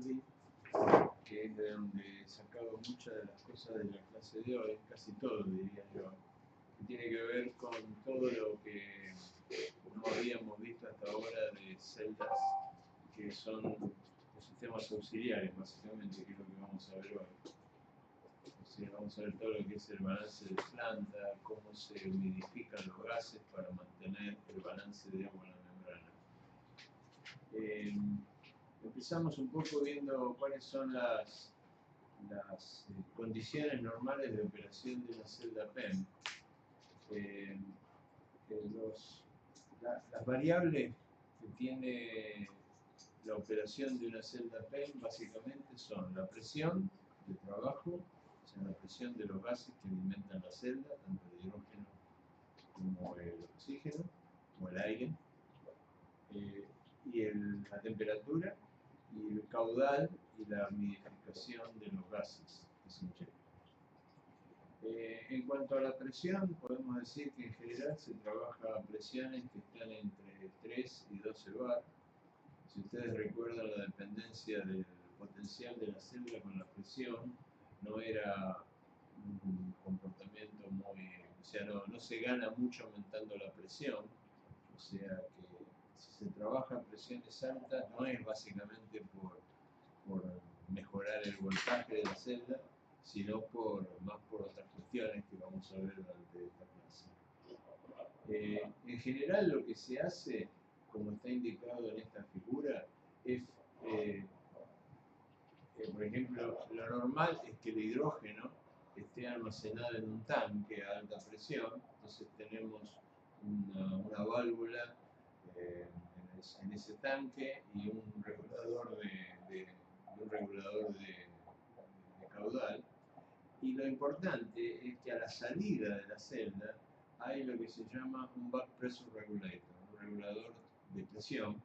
Berkeley, que es de donde he sacado muchas de las cosas de la clase de hoy, casi todo diría yo, que tiene que ver con todo lo que no habíamos visto hasta ahora de celdas, que son los sistemas auxiliares, básicamente, que es lo que vamos a ver hoy. O sea, vamos a ver todo lo que es el balance de planta, cómo se humidifican los gases para mantener el balance de agua en la membrana. Empezamos un poco viendo cuáles son las condiciones normales de operación de una celda PEM. Las variables que tiene la operación de una celda PEM básicamente son la presión de trabajo, o sea, la presión de los gases que alimentan la celda, tanto el hidrógeno como el oxígeno, como el aire, y la temperatura, y el caudal y la humidificación de los gases que se inyectan. En cuanto a la presión, podemos decir que en general se trabaja a presiones que están entre 3 y 12 bar. Si ustedes recuerdan la dependencia del potencial de la celda con la presión, no era un comportamiento muy... O sea, no se gana mucho aumentando la presión. O sea que si se trabaja a presiones altas, no es básicamente por mejorar el voltaje de la celda, sino más por otras cuestiones que vamos a ver durante esta clase. En general lo que se hace, como está indicado en esta figura, es, por ejemplo, lo normal es que el hidrógeno esté almacenado en un tanque a alta presión, entonces tenemos una válvula en ese tanque y un regulador de caudal. Y lo importante es que a la salida de la celda hay lo que se llama un back pressure regulator, un regulador de presión,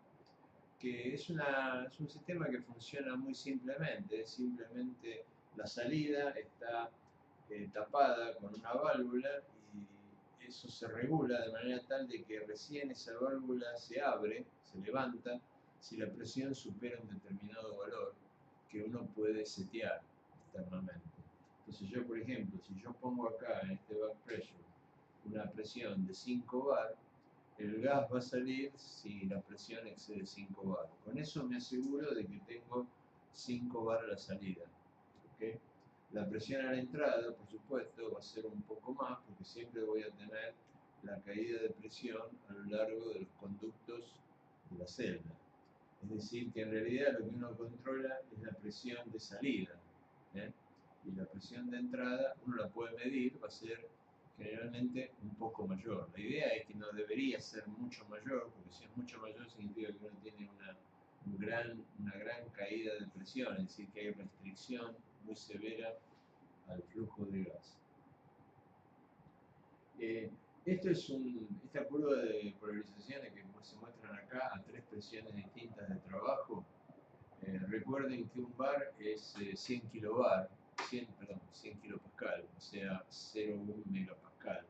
que es un sistema que funciona muy simplemente. Simplemente la salida está tapada con una válvula y eso se regula de manera tal de que recién esa válvula se abre, se levanta, si la presión supera un determinado valor que uno puede setear externamente. Entonces yo, por ejemplo, si yo pongo acá en este back pressure una presión de 5 bar, el gas va a salir si la presión excede 5 bar. Con eso me aseguro de que tengo 5 bar a la salida. ¿Okay? La presión a la entrada, por supuesto, va a ser un poco más, porque siempre voy a tener la caída de presión a lo largo de los conductos de la celda. Es decir, que en realidad lo que uno controla es la presión de salida. Y la presión de entrada uno la puede medir, va a ser generalmente un poco mayor. La idea es que no debería ser mucho mayor, porque si es mucho mayor significa que uno tiene una gran caída de presión, es decir, que hay restricción muy severa al flujo de gas. Esta curva de polarizaciones que se muestran acá a 3 presiones distintas de trabajo. Recuerden que un bar es 100 kilobar, 100 kilopascal, o sea 0,1 megapascal.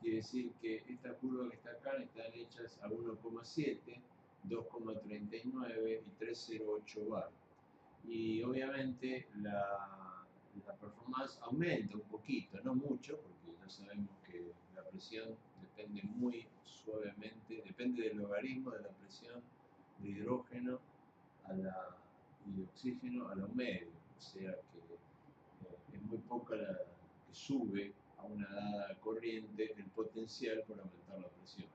Quiere decir que esta curva que está acá están hechas a 1,7, 2,39 y 3,08 bar. Y obviamente la performance aumenta un poquito, no mucho, porque ya sabemos que la presión depende muy suavemente, depende del logaritmo de la presión de hidrógeno y de oxígeno a la media, o sea que es muy poca la que sube a una dada corriente el potencial por aumentar la presión.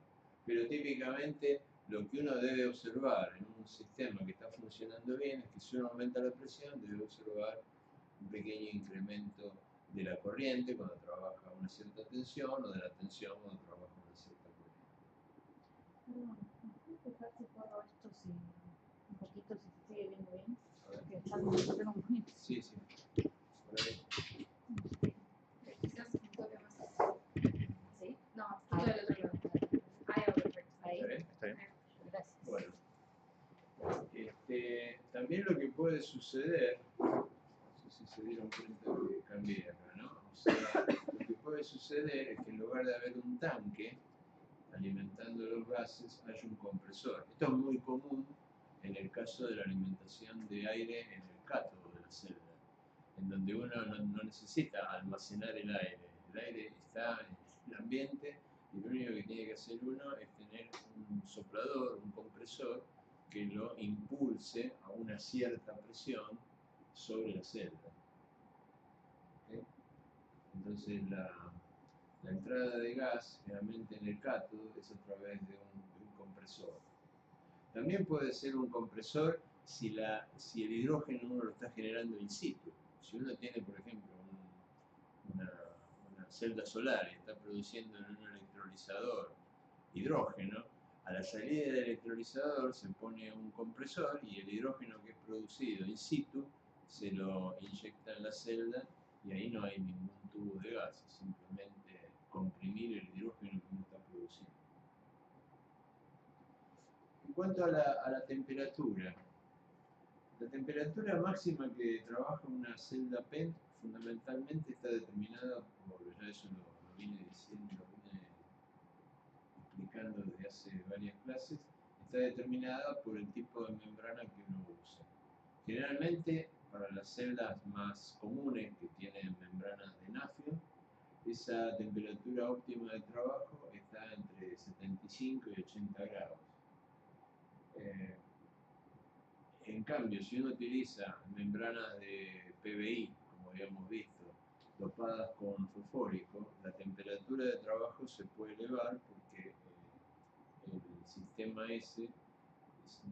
Pero típicamente lo que uno debe observar en un sistema que está funcionando bien es que si uno aumenta la presión debe observar un pequeño incremento de la corriente cuando trabaja a una cierta tensión o de la tensión cuando trabaja a una cierta corriente. ¿Puedes dejar si puedo esto un poquito si se sigue viendo bien? Porque está muy... Sí. Por ahí. Quizás un toque más. ¿Sí? No, justo del otro lado. Ahí va, perfecto. Ahí. Está bien. Gracias. Bueno. También lo que puede suceder, no sé si se dieron cuenta que cambié acá, ¿no? O sea, lo que puede suceder es que en lugar de haber un tanque alimentando los gases, hay un compresor. Esto es muy común en el caso de la alimentación de aire en el cátodo de la celda, en donde uno no necesita almacenar el aire. El aire está en el ambiente y lo único que tiene que hacer uno es tener un soplador, un compresor, que lo impulse a una cierta presión sobre la celda. ¿Okay? Entonces la entrada de gas, generalmente en el cátodo, es a través de un compresor. También puede ser un compresor si el hidrógeno uno lo está generando in situ. Si uno tiene, por ejemplo, una celda solar y está produciendo en un electrolizador hidrógeno, a la salida del electrolizador se pone un compresor y el hidrógeno que es producido in situ se lo inyecta en la celda y ahí no hay ningún tubo de gas, es simplemente comprimir el hidrógeno que uno está produciendo. En cuanto a la temperatura máxima que trabaja una celda PENT fundamentalmente está determinada por, ya eso lo vine diciendo, lo vine explicando desde hace varias clases, está determinada por el tipo de membrana que uno usa. Generalmente, para las celdas más comunes que tienen membranas de nafio, esa temperatura óptima de trabajo está entre 75 y 80 grados. En cambio, si uno utiliza membranas de PBI, como habíamos visto, dopadas con fosfórico, la temperatura de trabajo se puede elevar porque el sistema ese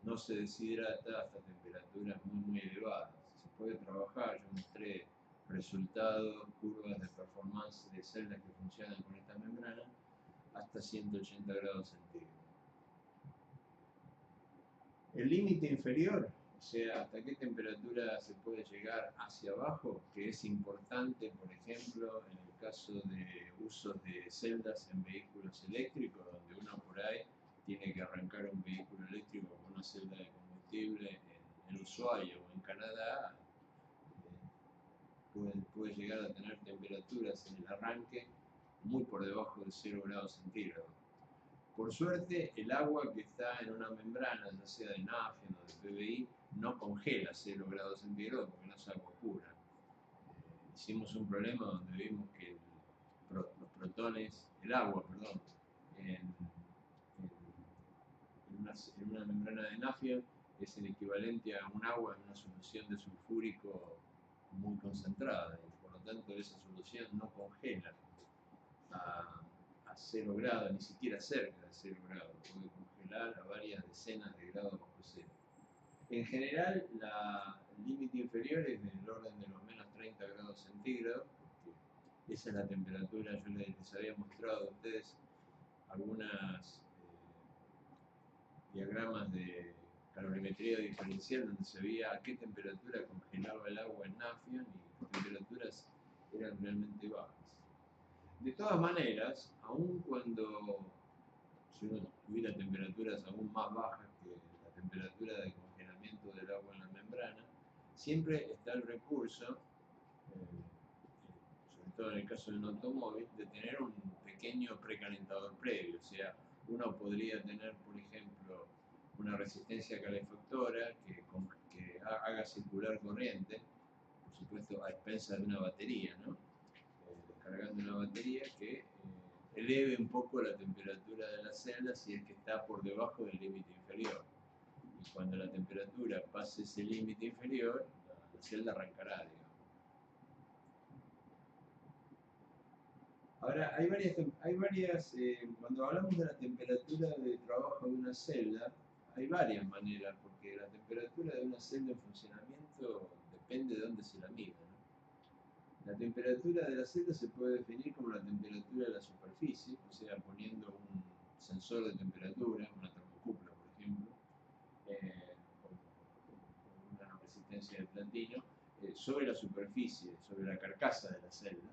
no se deshidrata hasta temperaturas muy elevadas. Se puede trabajar, yo mostré resultados, curvas de performance de celdas que funcionan con esta membrana, hasta 180 grados centígrados. El límite inferior, o sea, hasta qué temperatura se puede llegar hacia abajo, que es importante, por ejemplo, en el caso de usos de celdas en vehículos eléctricos, donde uno por ahí tiene que arrancar un vehículo eléctrico con una celda de combustible en Ushuaia o en Canadá, puede llegar a tener temperaturas en el arranque muy por debajo de 0 grados centígrados. Por suerte, el agua que está en una membrana, ya sea de nafio o de PBI, no congela 0 grados centígrados porque no es agua pura. Hicimos un problema donde vimos que los protones, el agua, perdón, en una membrana de nafio es el equivalente a un agua en una solución de sulfúrico muy concentrada y por lo tanto esa solución no congela a 0 grados, ni siquiera cerca de 0 grados, puede congelar a varias decenas de grados bajo cero. En general, el límite inferior es del orden de los menos 30 grados centígrados, porque esa es la temperatura. Yo les había mostrado a ustedes algunas diagramas de calorimetría diferencial donde se veía a qué temperatura congelaba el agua en Nafion y las temperaturas eran realmente bajas. De todas maneras, aun cuando si uno tuviera temperaturas aún más bajas que la temperatura de congelamiento del agua en la membrana, siempre está el recurso, sobre todo en el caso de un automóvil, de tener un pequeño precalentador previo. O sea, uno podría tener, por ejemplo, una resistencia calefactora que haga circular corriente, por supuesto a expensas de una batería, ¿no? Descargando una batería que eleve un poco la temperatura de la celda si es que está por debajo del límite inferior. Y cuando la temperatura pase ese límite inferior, la celda arrancará, digamos. Ahora, cuando hablamos de la temperatura de trabajo de una celda, hay varias maneras, porque la temperatura de una celda en funcionamiento depende de dónde se la mida, ¿no? La temperatura de la celda se puede definir como la temperatura de la superficie, o sea, poniendo un sensor de temperatura, una termocupla, por ejemplo, o una resistencia de platino, sobre la superficie, sobre la carcasa de la celda.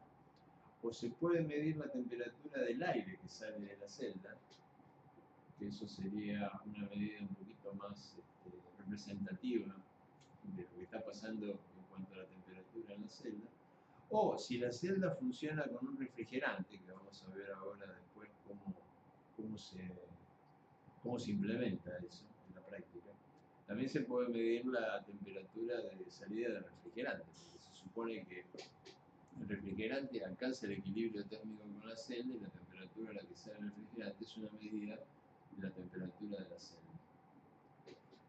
O se puede medir la temperatura del aire que sale de la celda, que eso sería una medida un poquito más representativa de lo que está pasando en cuanto a la temperatura en la celda. O si la celda funciona con un refrigerante, que vamos a ver ahora después cómo se implementa eso en la práctica. También se puede medir la temperatura de salida del refrigerante, porque se supone que el refrigerante alcanza el equilibrio térmico con la celda y la temperatura a la que sale el refrigerante es una medida de la temperatura de la celda.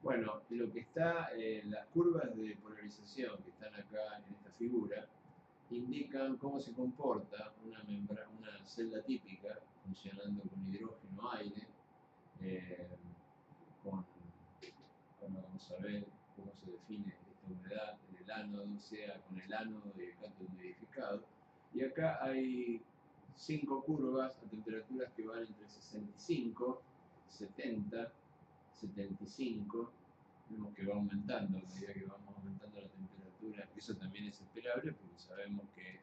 Bueno, lo que está, las curvas de polarización que están acá en esta figura indican cómo se comporta una celda típica funcionando con hidrógeno, aire, eh, vamos a ver cómo se define esta humedad del ánodo, sea con el ánodo y el cátodo humidificado. Y acá hay 5 curvas a temperaturas que van entre 65, 70, 75. Vemos que va aumentando a medida que vamos aumentando la temperatura. Eso también es esperable porque sabemos que el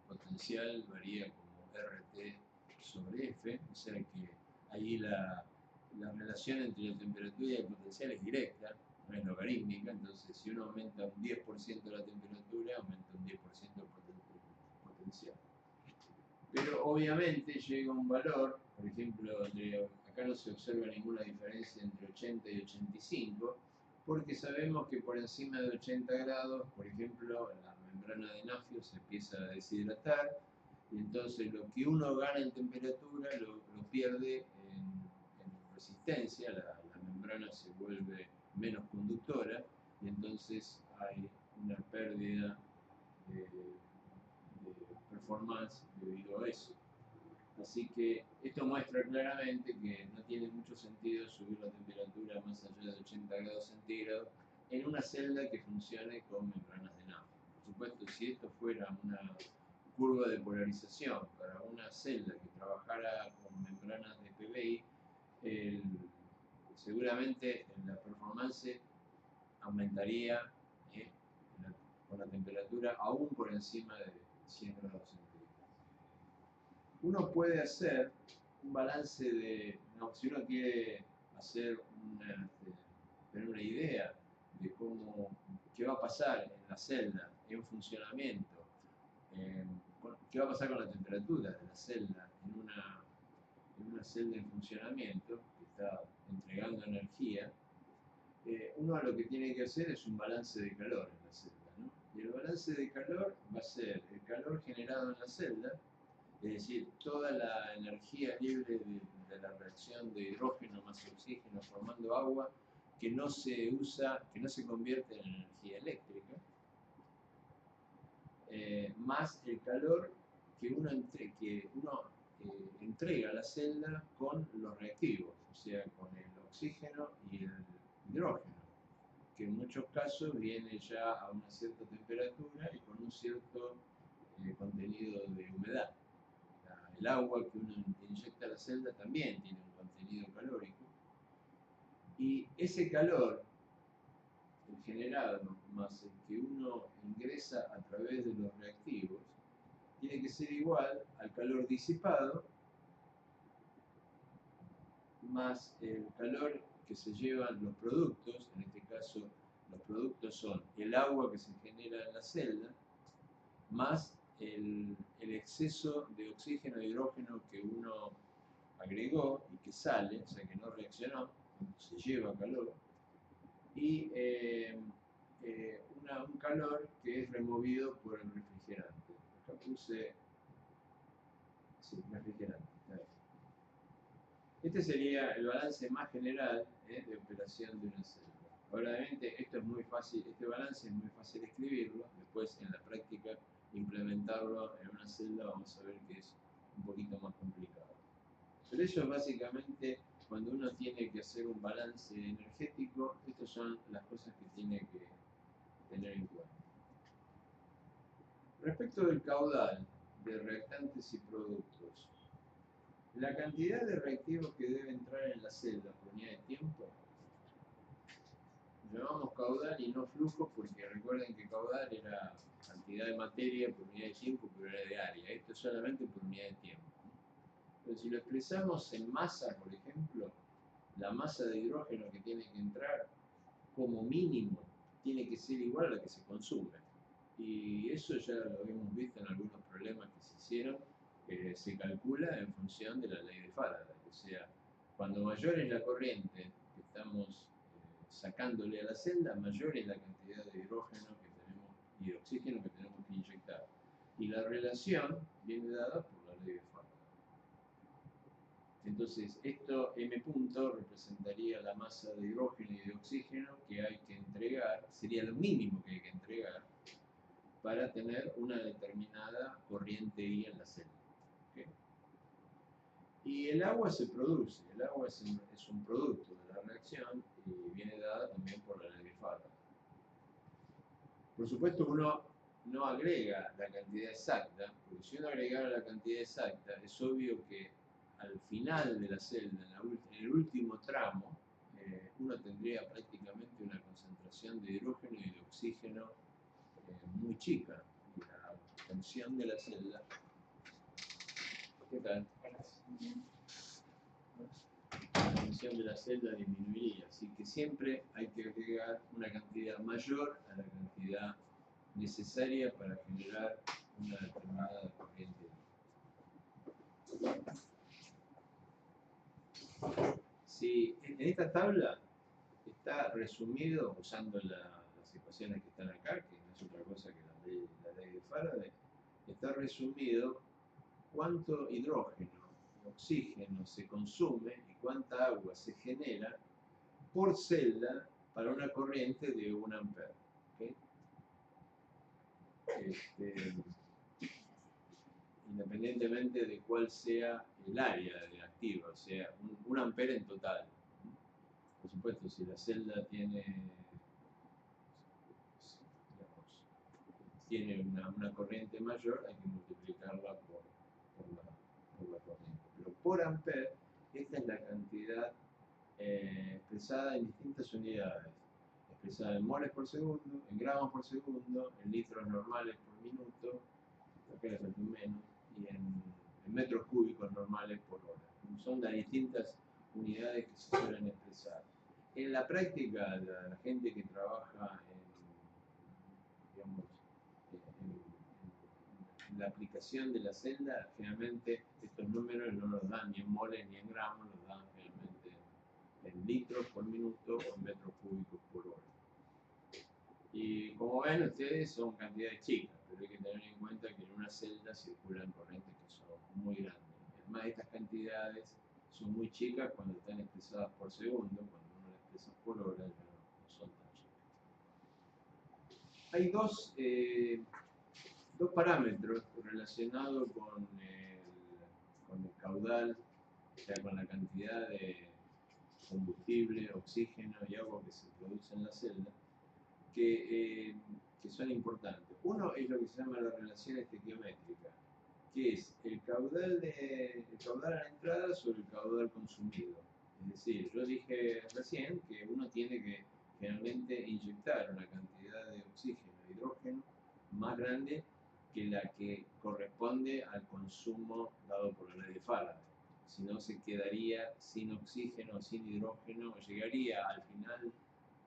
potencial varía como RT sobre F, o sea que ahí la relación entre la temperatura y el potencial es directa, no es logarítmica. Entonces si uno aumenta un 10% la temperatura, aumenta un 10% el potencial. Pero obviamente llega un valor, por ejemplo, acá no se observa ninguna diferencia entre 80 y 85, porque sabemos que por encima de 80 grados, por ejemplo, la membrana de Nafio se empieza a deshidratar, y entonces lo que uno gana en temperatura lo pierde en resistencia, la membrana se vuelve menos conductora, y entonces hay una pérdida de performance debido a eso. Así que esto muestra claramente que no tiene mucho sentido subir la temperatura más allá de 80 grados centígrados en una celda que funcione con membranas de Nafio. Por supuesto, si esto fuera una curva de polarización para una celda que trabajara con membranas de PBI, seguramente la performance aumentaría con la temperatura aún por encima de 100 grados centígrados. Uno puede hacer un balance de, no, si uno quiere hacer tener una idea de qué va a pasar en la celda en funcionamiento, qué va a pasar con la temperatura de la celda en una celda en funcionamiento que está entregando energía, uno lo que tiene que hacer es un balance de calor en la celda, ¿no? Y el balance de calor va a ser el calor generado en la celda, es decir, toda la energía libre de la reacción de hidrógeno más oxígeno formando agua que no se usa, que no se convierte en energía eléctrica, más el calor que uno entrega a la celda con los reactivos, o sea, con el oxígeno y el hidrógeno, que en muchos casos viene ya a una cierta temperatura y con un cierto contenido de humedad. El agua que uno inyecta a la celda también tiene un contenido calórico, y ese calor generado más el que uno ingresa a través de los reactivos tiene que ser igual al calor disipado más el calor que se llevan los productos. En este caso los productos son el agua que se genera en la celda más el exceso de oxígeno e hidrógeno que uno agregó y que sale, o sea que no reaccionó, se lleva calor, y un calor que es removido por el refrigerante. Acá puse, sí, refrigerante. Este sería el balance más general de operación de una celda. Obviamente esto es muy fácil, este balance es muy fácil escribirlo, después en la práctica implementarlo en una celda vamos a ver que es un poquito más complicado. Pero eso es básicamente cuando uno tiene que hacer un balance energético, estas son las cosas que tiene que tener en cuenta. Respecto del caudal de reactantes y productos, la cantidad de reactivos que debe entrar en la celda por unidad de tiempo, lo llamamos caudal y no flujo porque recuerden que caudal era cantidad de materia por unidad de tiempo, pero era de área. Esto es solamente por unidad de tiempo. Pero si lo expresamos en masa, por ejemplo, la masa de hidrógeno que tiene que entrar como mínimo tiene que ser igual a la que se consume. Y eso ya lo hemos visto en algunos problemas que se hicieron, se calcula en función de la ley de Faraday. O sea, cuando mayor es la corriente que estamos sacándole a la celda, mayor es la cantidad de hidrógeno que tenemos y de oxígeno que tenemos que inyectar. Y la relación viene dada por la ley de Faraday. Entonces, esto M punto representaría la masa de hidrógeno y de oxígeno que hay que entregar, sería lo mínimo que hay que entregar para tener una determinada corriente I en la celda. ¿Okay? Y el agua se produce, el agua es un producto de la reacción y viene dada también por la ley de Faraday. Por supuesto, uno no agrega la cantidad exacta, porque si uno agregara la cantidad exacta, es obvio que al final de la celda, en el último tramo, uno tendría prácticamente una concentración de hidrógeno y de oxígeno muy chica. Y la tensión de la celda. ¿Qué tal? La tensión de la celda disminuiría, así que siempre hay que agregar una cantidad mayor a la cantidad necesaria para generar una determinada corriente. Si en esta tabla está resumido, usando las ecuaciones que están acá, que no es otra cosa que la ley de Faraday, está resumido cuánto hidrógeno y oxígeno se consume y cuánta agua se genera por celda para una corriente de 1 ampere. ¿Okay? Independientemente de cuál sea el área activa, o sea, 1 ampere en total. Por supuesto, si la celda tiene una corriente mayor, hay que multiplicarla por la corriente. Pero por ampere, esta es la cantidad expresada en distintas unidades. Expresada en moles por segundo, en gramos por segundo, en litros normales por minuto, acá le falta menos, y en metros cúbicos normales por hora. Son las distintas unidades que se suelen expresar. En la práctica, la gente que trabaja en la aplicación de la celda, generalmente estos números no los dan ni en moles ni en gramos, los dan generalmente en litros por minuto o en metros cúbicos por hora. Y como ven ustedes, son cantidades chicas, pero hay que tener en cuenta que en una celda circulan corrientes que son muy grandes. Además, estas cantidades son muy chicas cuando están expresadas por segundo, cuando uno las expresa por hora ya no son tan chicas. Hay dos parámetros relacionados con el caudal, o sea, con la cantidad de combustible, oxígeno y agua que se produce en la celda, que son importantes. Uno es lo que se llama la relación estequiométrica, que es el caudal a la entrada sobre el caudal consumido. Es decir, yo dije recién que uno tiene que generalmente inyectar una cantidad de oxígeno e hidrógeno más grande que la que corresponde al consumo dado por la ley de Faraday. Si no, se quedaría sin oxígeno, sin hidrógeno, llegaría al final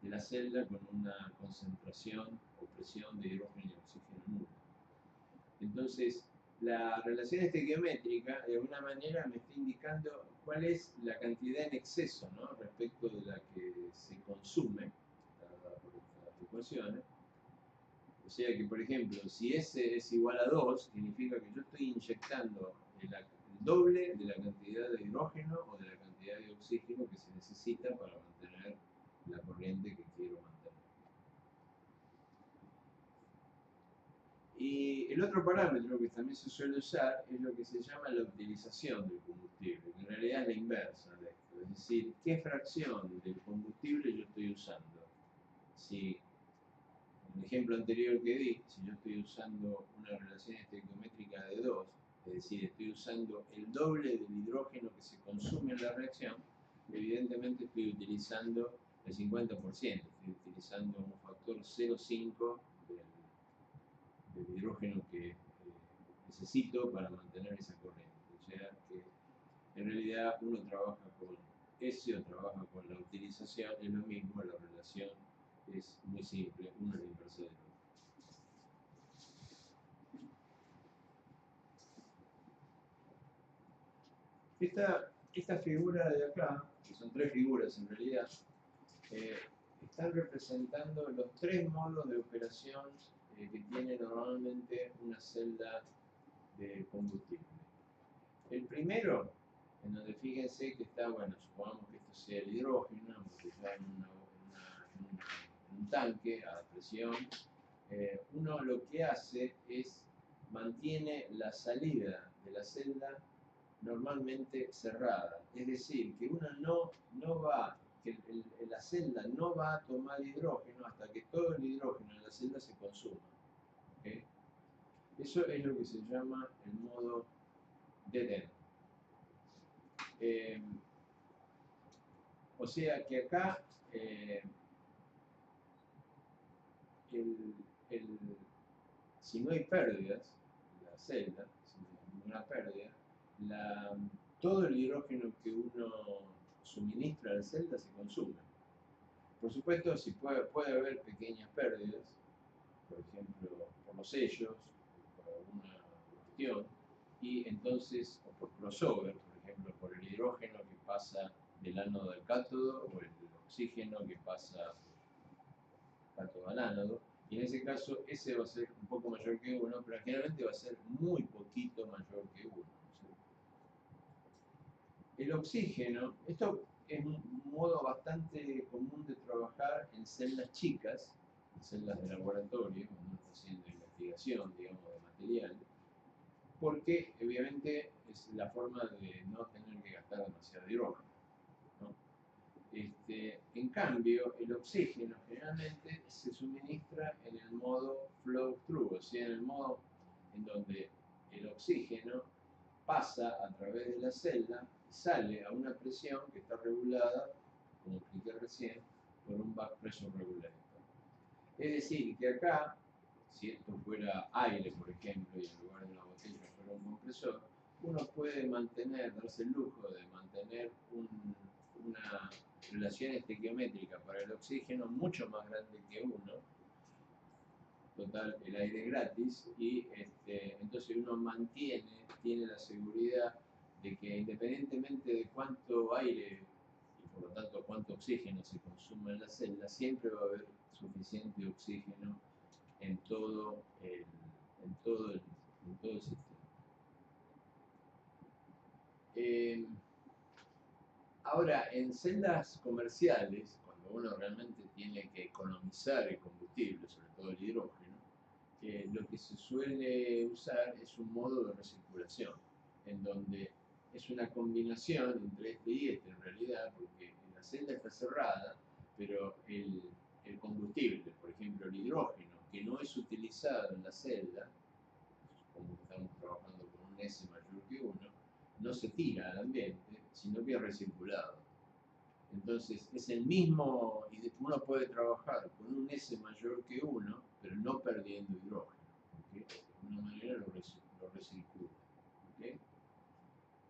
de la celda con una concentración o presión de hidrógeno y oxígeno nula. Entonces, la relación estequiométrica de alguna manera me está indicando cuál es la cantidad en exceso, ¿no?, respecto de la que se consume, dada por estas ecuaciones. O sea que, por ejemplo, si S es igual a 2, significa que yo estoy inyectando el doble de la cantidad de hidrógeno o de la cantidad de oxígeno que se necesita para mantener la corriente que quiero mantener. Y el otro parámetro que también se suele usar es lo que se llama la utilización del combustible, que en realidad es la inversa de esto, es decir, qué fracción del combustible yo estoy usando. Si, en el ejemplo anterior que di, si yo estoy usando una relación estequiométrica de 2, es decir, estoy usando el doble del hidrógeno que se consume en la reacción, evidentemente estoy utilizando el 50%, estoy utilizando un factor 0,5 del hidrógeno que necesito para mantener esa corriente. O sea que en realidad uno trabaja con S o trabaja con la utilización, es lo mismo, la relación es muy simple, uno es la inversa del otro. Esta figura de acá, que son tres figuras en realidad, están representando los tres modos de operación que tiene normalmente una celda de combustible. El primero, en donde fíjense que está, bueno, supongamos que esto sea el hidrógeno, embotellado en un tanque a presión. Uno lo que hace es mantiene la salida de la celda normalmente cerrada, es decir, que uno no va, que la celda no va a tomar hidrógeno hasta que todo el hidrógeno en la celda se consuma. ¿Okay? Eso es lo que se llama el modo dead end. O sea que acá si no hay pérdidas en la celda, si no hay ninguna pérdida, todo el hidrógeno que uno suministra a la celda se consume. Por supuesto, si puede haber pequeñas pérdidas, por ejemplo, por los sellos, por alguna cuestión, y entonces, o por crossover, por ejemplo, por el hidrógeno que pasa del ánodo al cátodo, o el oxígeno que pasa cátodo al ánodo, y en ese caso ese va a ser un poco mayor que 1, pero generalmente va a ser muy poquito mayor que 1. El oxígeno, esto es un modo bastante común de trabajar en celdas chicas, en celdas de laboratorio, cuando uno está haciendo investigación, digamos, de material, porque obviamente es la forma de no tener que gastar demasiado hidrógeno, ¿no? En cambio, el oxígeno generalmente se suministra en el modo flow through, o sea, en el modo en donde el oxígeno pasa a través de la celda, sale a una presión que está regulada, como expliqué recién, por un back pressure regulator. Es decir, que acá, si esto fuera aire, por ejemplo, y en lugar de una botella fuera un compresor, uno puede darse el lujo de mantener una relación estequiométrica para el oxígeno mucho más grande que 1, total, el aire gratis, y entonces uno tiene la seguridad de que independientemente de cuánto aire y por lo tanto cuánto oxígeno se consuma en la celda, siempre va a haber suficiente oxígeno en todo el sistema. Ahora, en celdas comerciales, cuando uno realmente tiene que economizar el combustible, sobre todo el hidrógeno, lo que se suele usar es un modo de recirculación, en donde es una combinación entre este y este en realidad, porque la celda está cerrada, pero el combustible, por ejemplo el hidrógeno, que no es utilizado en la celda, como estamos trabajando con un S mayor que 1, no se tira al ambiente, sino que es recirculado. Entonces es el mismo, y uno puede trabajar con un S mayor que 1, pero no perdiendo hidrógeno. ¿Okay? De alguna manera lo recircula. ¿Okay?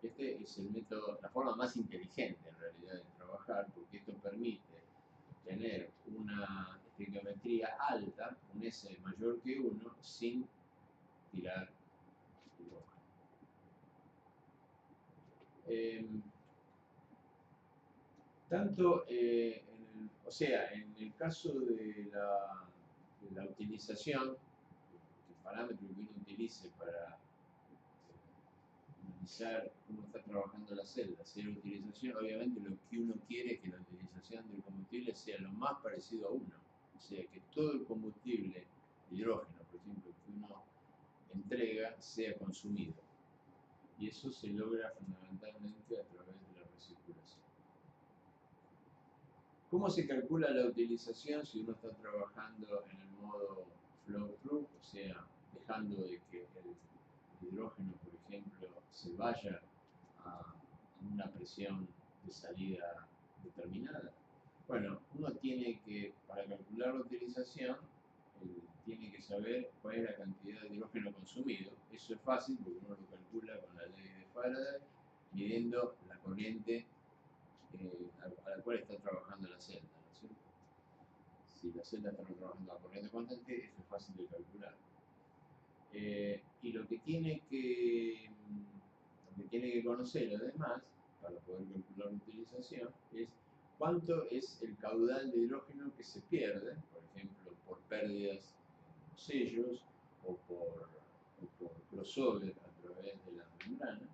Este es el método, la forma más inteligente en realidad de trabajar, porque esto permite tener una estequiometría alta, un S mayor que 1, sin tirar hidrógeno. Tanto, o sea, en el caso de la utilización, el parámetro que uno utilice para analizar cómo está trabajando la celda, sea la utilización, obviamente lo que uno quiere es que la utilización del combustible sea lo más parecido a 1. O sea, que todo el combustible, hidrógeno, por ejemplo, que uno entrega, sea consumido. Y eso se logra fundamentalmente a través de la recirculación. ¿Cómo se calcula la utilización si uno está trabajando en el modo flow through? O sea, dejando de que el hidrógeno, por ejemplo, se vaya a una presión de salida determinada. Bueno, uno tiene que, para calcular la utilización, tiene que saber cuál es la cantidad de hidrógeno consumido. Eso es fácil porque uno lo calcula con la ley de Faraday, midiendo la corriente a la cual está trabajando la celda, ¿no es cierto? Si la celda está trabajando a corriente constante, eso es fácil de calcular. Y lo que tiene que conocer además, para poder calcular la utilización, es cuánto es el caudal de hidrógeno que se pierde, por ejemplo, por pérdidas en los sellos o por crossover a través de la membrana,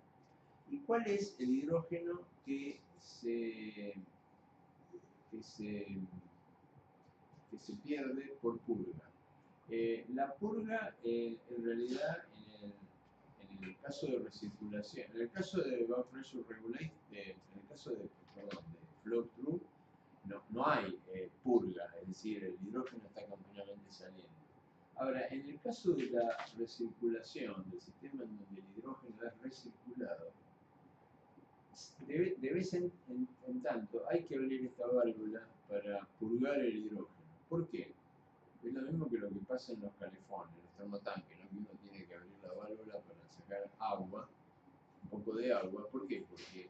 y cuál es el hidrógeno que se pierde por purga. La purga, en realidad, en el caso de recirculación, en el caso de Back Pressure Regulate, en el caso de flow through, no hay purga, es decir, el hidrógeno está continuamente saliendo. Ahora, en el caso de la recirculación, del sistema en donde el hidrógeno es recirculado, de vez en tanto hay que abrir esta válvula para purgar el hidrógeno. ¿Por qué? Es lo mismo que lo que pasa en los calefones, en los termotanques, ¿no? Que uno tiene que abrir la válvula para sacar agua, un poco de agua. ¿Por qué? Porque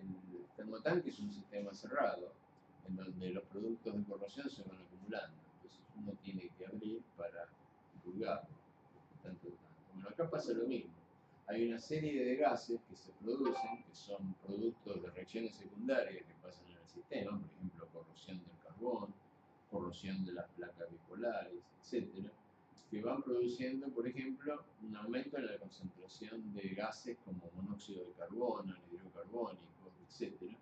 el termotanque es un sistema cerrado, en donde los productos de corrosión se van acumulando. Entonces uno tiene que abrir para purgarlo. Tanto. Bueno, acá pasa lo mismo. Hay una serie de gases que se producen, que son productos de reacciones secundarias que pasan en el sistema, por ejemplo, corrosión del carbón, corrosión de las placas bipolares, etcétera, que van produciendo, por ejemplo, un aumento en la concentración de gases como monóxido de carbono, hidrocarbónico, etcétera.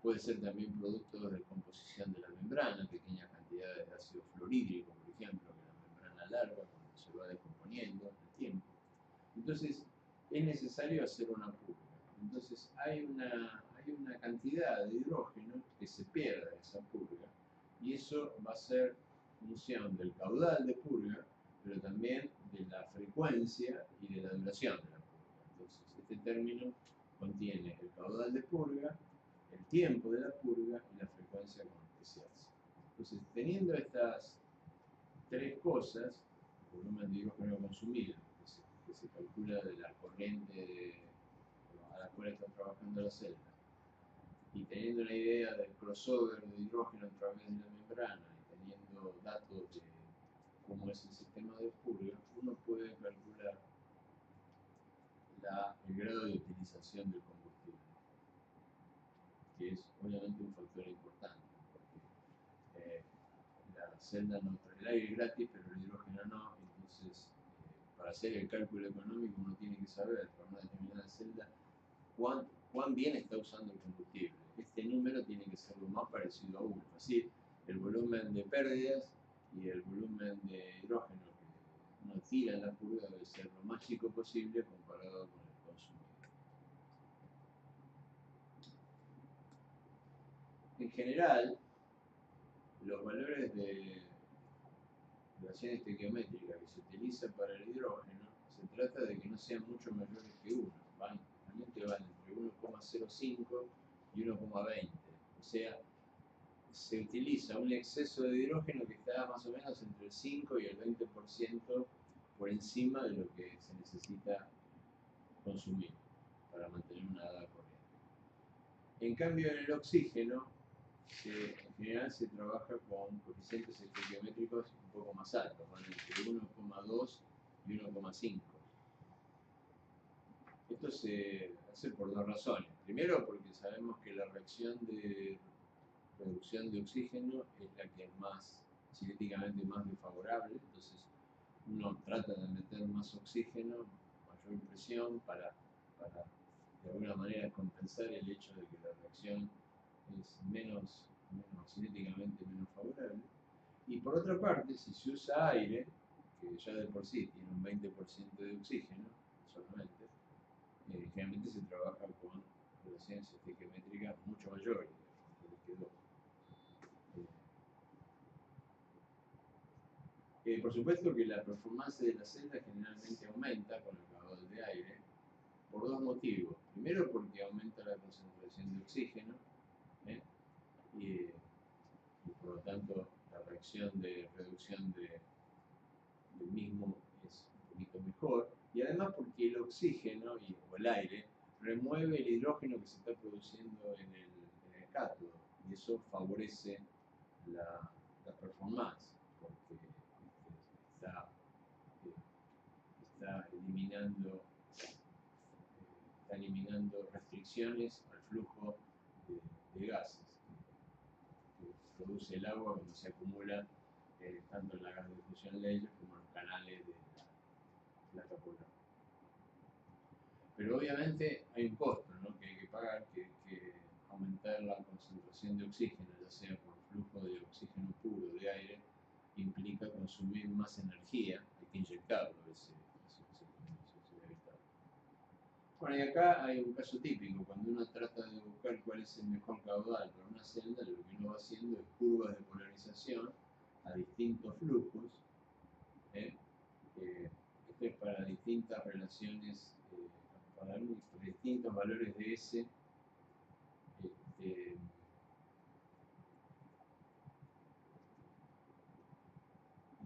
Puede ser también producto de descomposición de la membrana, pequeñas cantidades de ácido fluorhídrico, por ejemplo, que la membrana larga cuando se va descomponiendo en el tiempo. Entonces, es necesario hacer una purga. Entonces, hay una cantidad de hidrógeno que se pierde en esa purga, y eso va a ser función del caudal de purga, pero también de la frecuencia y de la duración de la purga. Entonces, este término contiene el caudal de purga, el tiempo de la purga y la frecuencia con que se hace. Entonces, teniendo estas tres cosas, el volumen de hidrógeno consumido, que se calcula de la corriente a la cual está trabajando la celda, y teniendo una idea del crossover de hidrógeno a través de la membrana, y teniendo datos de cómo es el sistema de purga, uno puede calcular el grado de utilización del combustible, que es obviamente un factor importante, porque la celda no trae el aire gratis, pero el hidrógeno no. Entonces, para hacer el cálculo económico uno tiene que saber para una determinada celda cuán bien está usando el combustible. Este número tiene que ser lo más parecido a 1. Así, el volumen de pérdidas y el volumen de hidrógeno que uno tira en la purga debe ser lo más chico posible comparado con el consumo. En general, los valores de relación estequiométrica que se utiliza para el hidrógeno, se trata de que no sean mucho mayores que 1. Realmente van entre 1,05 y 1,20. O sea, se utiliza un exceso de hidrógeno que está más o menos entre el 5 y el 20% por encima de lo que se necesita consumir para mantener una dada corriente. En cambio, en el oxígeno, en general se trabaja con coeficientes estequiométricos un poco más altos, van entre 1,2 y 1,5. Esto se hace por dos razones. Primero, porque sabemos que la reacción de reducción de oxígeno es la que es más, cinéticamente más desfavorable, entonces uno trata de meter más oxígeno, mayor presión, para de alguna manera compensar el hecho de que la reacción es cinéticamente menos favorable. Y por otra parte, si se usa aire, que ya de por sí tiene un 20% de oxígeno solamente, generalmente se trabaja con relaciones estequiométricas mucho mayores que 2. Por supuesto que la performance de la celda generalmente aumenta con el caudal de aire por dos motivos. Primero, porque aumenta la concentración de oxígeno, y por lo tanto la reacción de reducción del mismo es un poquito mejor. Y además porque el oxígeno o el aire remueve el hidrógeno que se está produciendo en el cátodo, y eso favorece la performance, porque está eliminando restricciones al flujo de gases. produce el agua cuando se acumula tanto en la gas de difusión Leyer como en los canales de la capoeira. Pero obviamente hay un costo, ¿no?, que hay que pagar, que aumentar la concentración de oxígeno, ya sea por flujo de oxígeno puro de aire, implica consumir más energía, hay que inyectarlo ese vegetal. Bueno, y acá hay un caso típico, cuando uno trata de buscar cuál es el mejor caudal para una celda, lo que uno va haciendo es curvas de polarización a distintos flujos. Esto es para distintas relaciones, para distintos valores de S,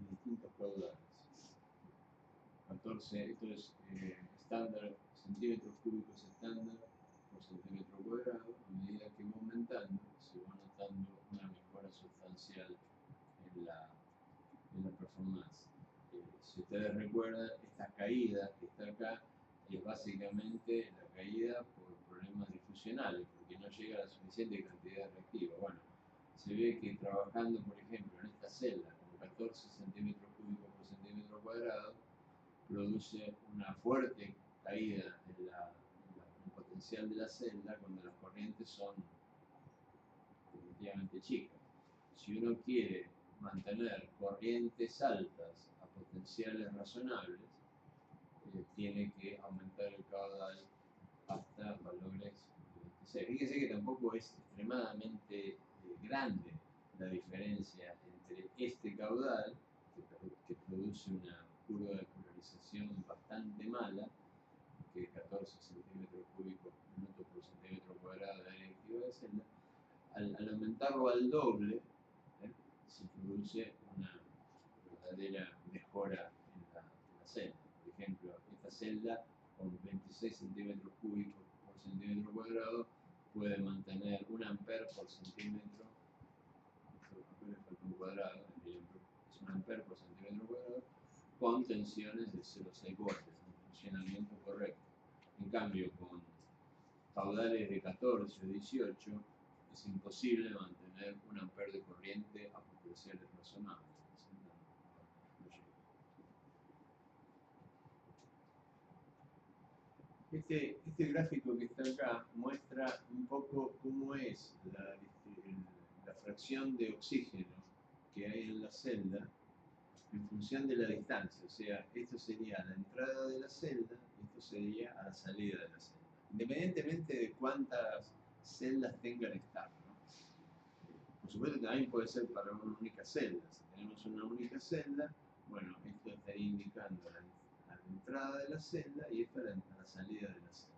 distintos caudales. 14, esto es estándar, centímetros cúbicos estándar por centímetro cuadrado. A medida que va aumentando, se va notando una mejora sustancial en la performance. Si ustedes recuerdan, esta caída que está acá es básicamente la caída por problemas difusionales, porque no llega a la suficiente cantidad de reactivo. Bueno, se ve que trabajando, por ejemplo, en esta celda con 14 centímetros cúbicos por centímetro cuadrado, produce una fuerte caída en el potencial de la celda cuando las corrientes son relativamente chicas. Si uno quiere mantener corrientes altas a potenciales razonables, tiene que aumentar el caudal hasta valores 26. Fíjense que tampoco es extremadamente grande la diferencia entre este caudal, que produce una curva de polarización bastante mala, que es 14 centímetros cúbicos minutos por centímetro cuadrado de área activa de celda, al aumentarlo al doble, se produce una verdadera mejora en la celda. Por ejemplo, esta celda con 26 centímetros cúbicos por centímetro cuadrado puede mantener 1 ampere por centímetro, le falta un cuadrado, es 1 ampere por centímetro cuadrado, con tensiones de 0,6 voltios, un funcionamiento correcto. En cambio, con caudales de 14 o 18, es imposible mantener 1 ampere de corriente a potenciales razonables. Este gráfico que está acá muestra un poco cómo es la fracción de oxígeno que hay en la celda en función de la distancia. O sea, esto sería la entrada de la celda y esto sería a la salida de la celda, independientemente de cuántas celdas tenga el estar, ¿no? Por supuesto, también puede ser para una única celda. Si tenemos una única celda, bueno, esto estaría indicando la entrada de la celda y esto a la salida de la celda.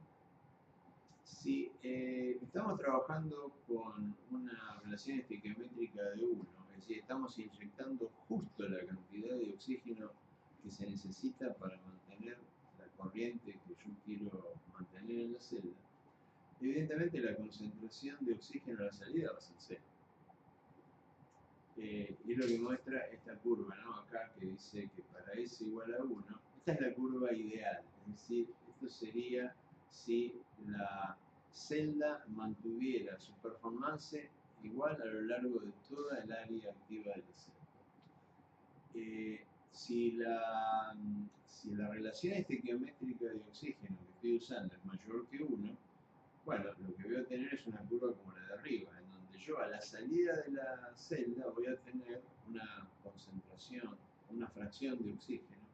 Si estamos trabajando con una relación estequiométrica de 1, es decir, estamos inyectando justo la cantidad de oxígeno que se necesita para mantener la corriente que yo quiero mantener en la celda, evidentemente la concentración de oxígeno a la salida va a ser 0. Y es lo que muestra esta curva, ¿no?, acá, que dice que para S igual a 1, esta es la curva ideal, es decir, esto sería si la celda mantuviera su performance igual a lo largo de toda el área activa de la celda. Si la relación estequiométrica de oxígeno que estoy usando es mayor que 1, bueno, lo que voy a tener es una curva como la de arriba, en donde yo a la salida de la celda voy a tener una concentración, una fracción de oxígeno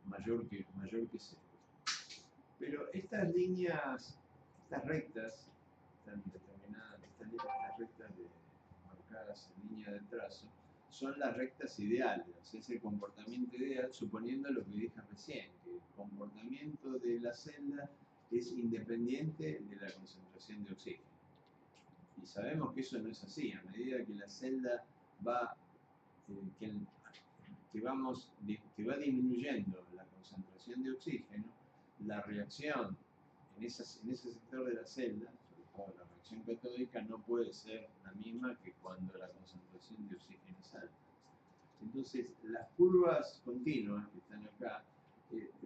mayor que 0. Pero estas líneas, estas rectas, están determinadas, estas rectas marcadas en línea de trazo, son las rectas ideales, es el comportamiento ideal, suponiendo lo que dije recién, que el comportamiento de la celda es independiente de la concentración de oxígeno. Y sabemos que eso no es así. A medida que la celda va, que va disminuyendo la concentración de oxígeno, la reacción en ese sector de la celda, sobre todo la reacción catódica, no puede ser la misma que cuando la concentración de oxígeno es alta. Entonces, las curvas continuas que están acá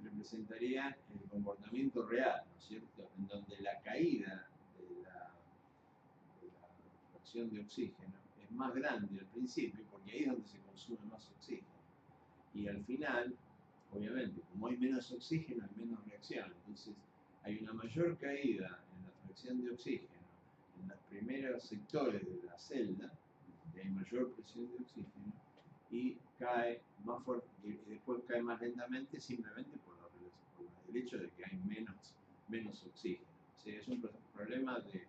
representarían el comportamiento real, ¿no es cierto?, en donde la caída de la fracción de oxígeno es más grande al principio, porque ahí es donde se consume más oxígeno. Y al final, obviamente, como hay menos oxígeno, hay menos reacción. Entonces, hay una mayor caída en la fracción de oxígeno en los primeros sectores de la celda, hay mayor presión de oxígeno, y cae más fuerte, y después cae más lentamente simplemente por el hecho de que hay menos oxígeno. O sea, es un problema de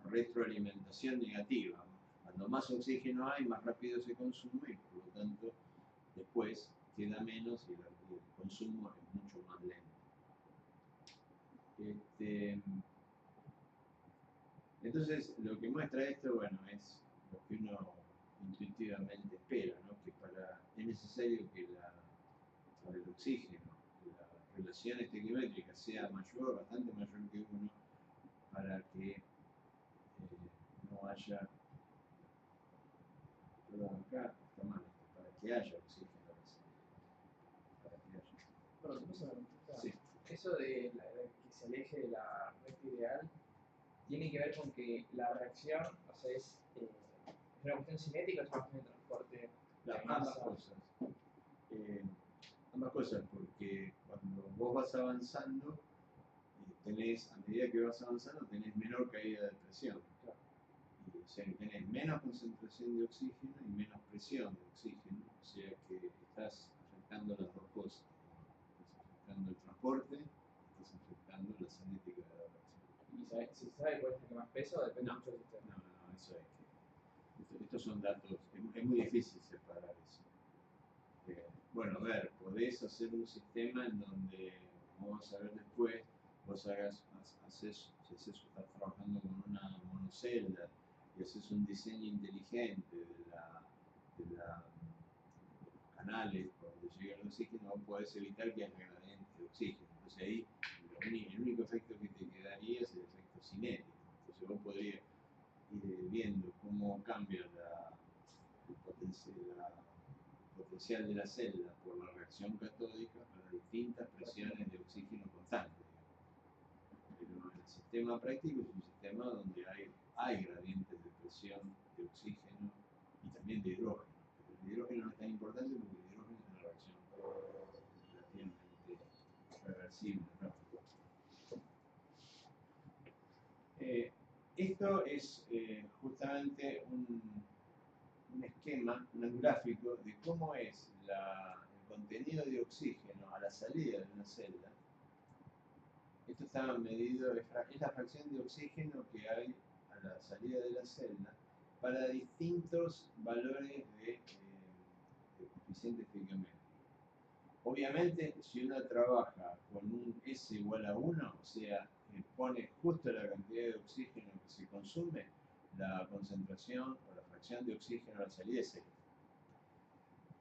retroalimentación negativa. Cuando más oxígeno hay, más rápido se consume y por lo tanto después queda menos y el consumo es mucho más lento. Entonces, lo que muestra esto, bueno, es lo que uno intuitivamente espera, ¿no? Que es necesario que para el oxígeno, la relación estequiométrica sea mayor, bastante mayor que 1, para que no haya, perdón, acá está mal, para que haya oxígeno. Para que haya. Bueno, ¿te puedo preguntar? Sí. Eso de que se aleje de la recta ideal tiene que ver con que la reacción, o sea, es una cuestión cinética o es una cuestión de transporte. Ambas cosas, porque cuando vos vas avanzando, a medida que vas avanzando, tenés menor caída de presión. Claro. O sea que tenés menos concentración de oxígeno y menos presión de oxígeno, o sea que estás afectando las dos cosas. Estás afectando el transporte, estás afectando la cinética de la reacción. ¿Y se sabe cuál es el que más pesa o depende mucho del sistema? No, eso es que estos son datos, es muy difícil separar eso. Bueno, a ver, podés hacer un sistema en donde, como vamos a ver después, vos estás trabajando con una monocelda y haces un diseño inteligente de los canales por donde llega el oxígeno, vos podés evitar que haya gradientes de oxígeno. Entonces ahí el único efecto que te quedaría es el efecto cinético. Entonces vos podrías ir viendo cómo cambia el potencial de la celda por la reacción catódica para distintas presiones de oxígeno constantes. Pero el sistema práctico es un sistema donde hay gradientes de presión de oxígeno y también de hidrógeno. Pero el hidrógeno no es tan importante porque el hidrógeno es una reacción relativamente reversible, ¿no? Esto es justamente un esquema, un gráfico de cómo es el contenido de oxígeno a la salida de una celda. Esto está medido, es la fracción de oxígeno que hay a la salida de la celda para distintos valores de coeficiente estequiométrico. Obviamente, si uno trabaja con un S igual a 1, o sea, pone justo la cantidad de oxígeno que se consume, la concentración o la fracción de oxígeno a la salida es 0.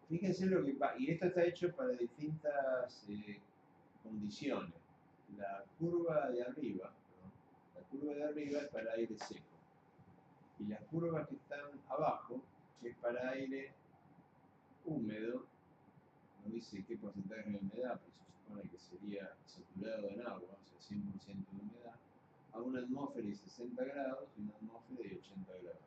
Fíjense lo que pasa, y esto está hecho para distintas condiciones. La curva de arriba es para aire seco, y las curvas que están abajo es para aire húmedo. No dice qué porcentaje de humedad, pero se supone que sería saturado en agua, o sea, 100% de humedad, a una atmósfera de 60 grados y una atmósfera de 80 grados.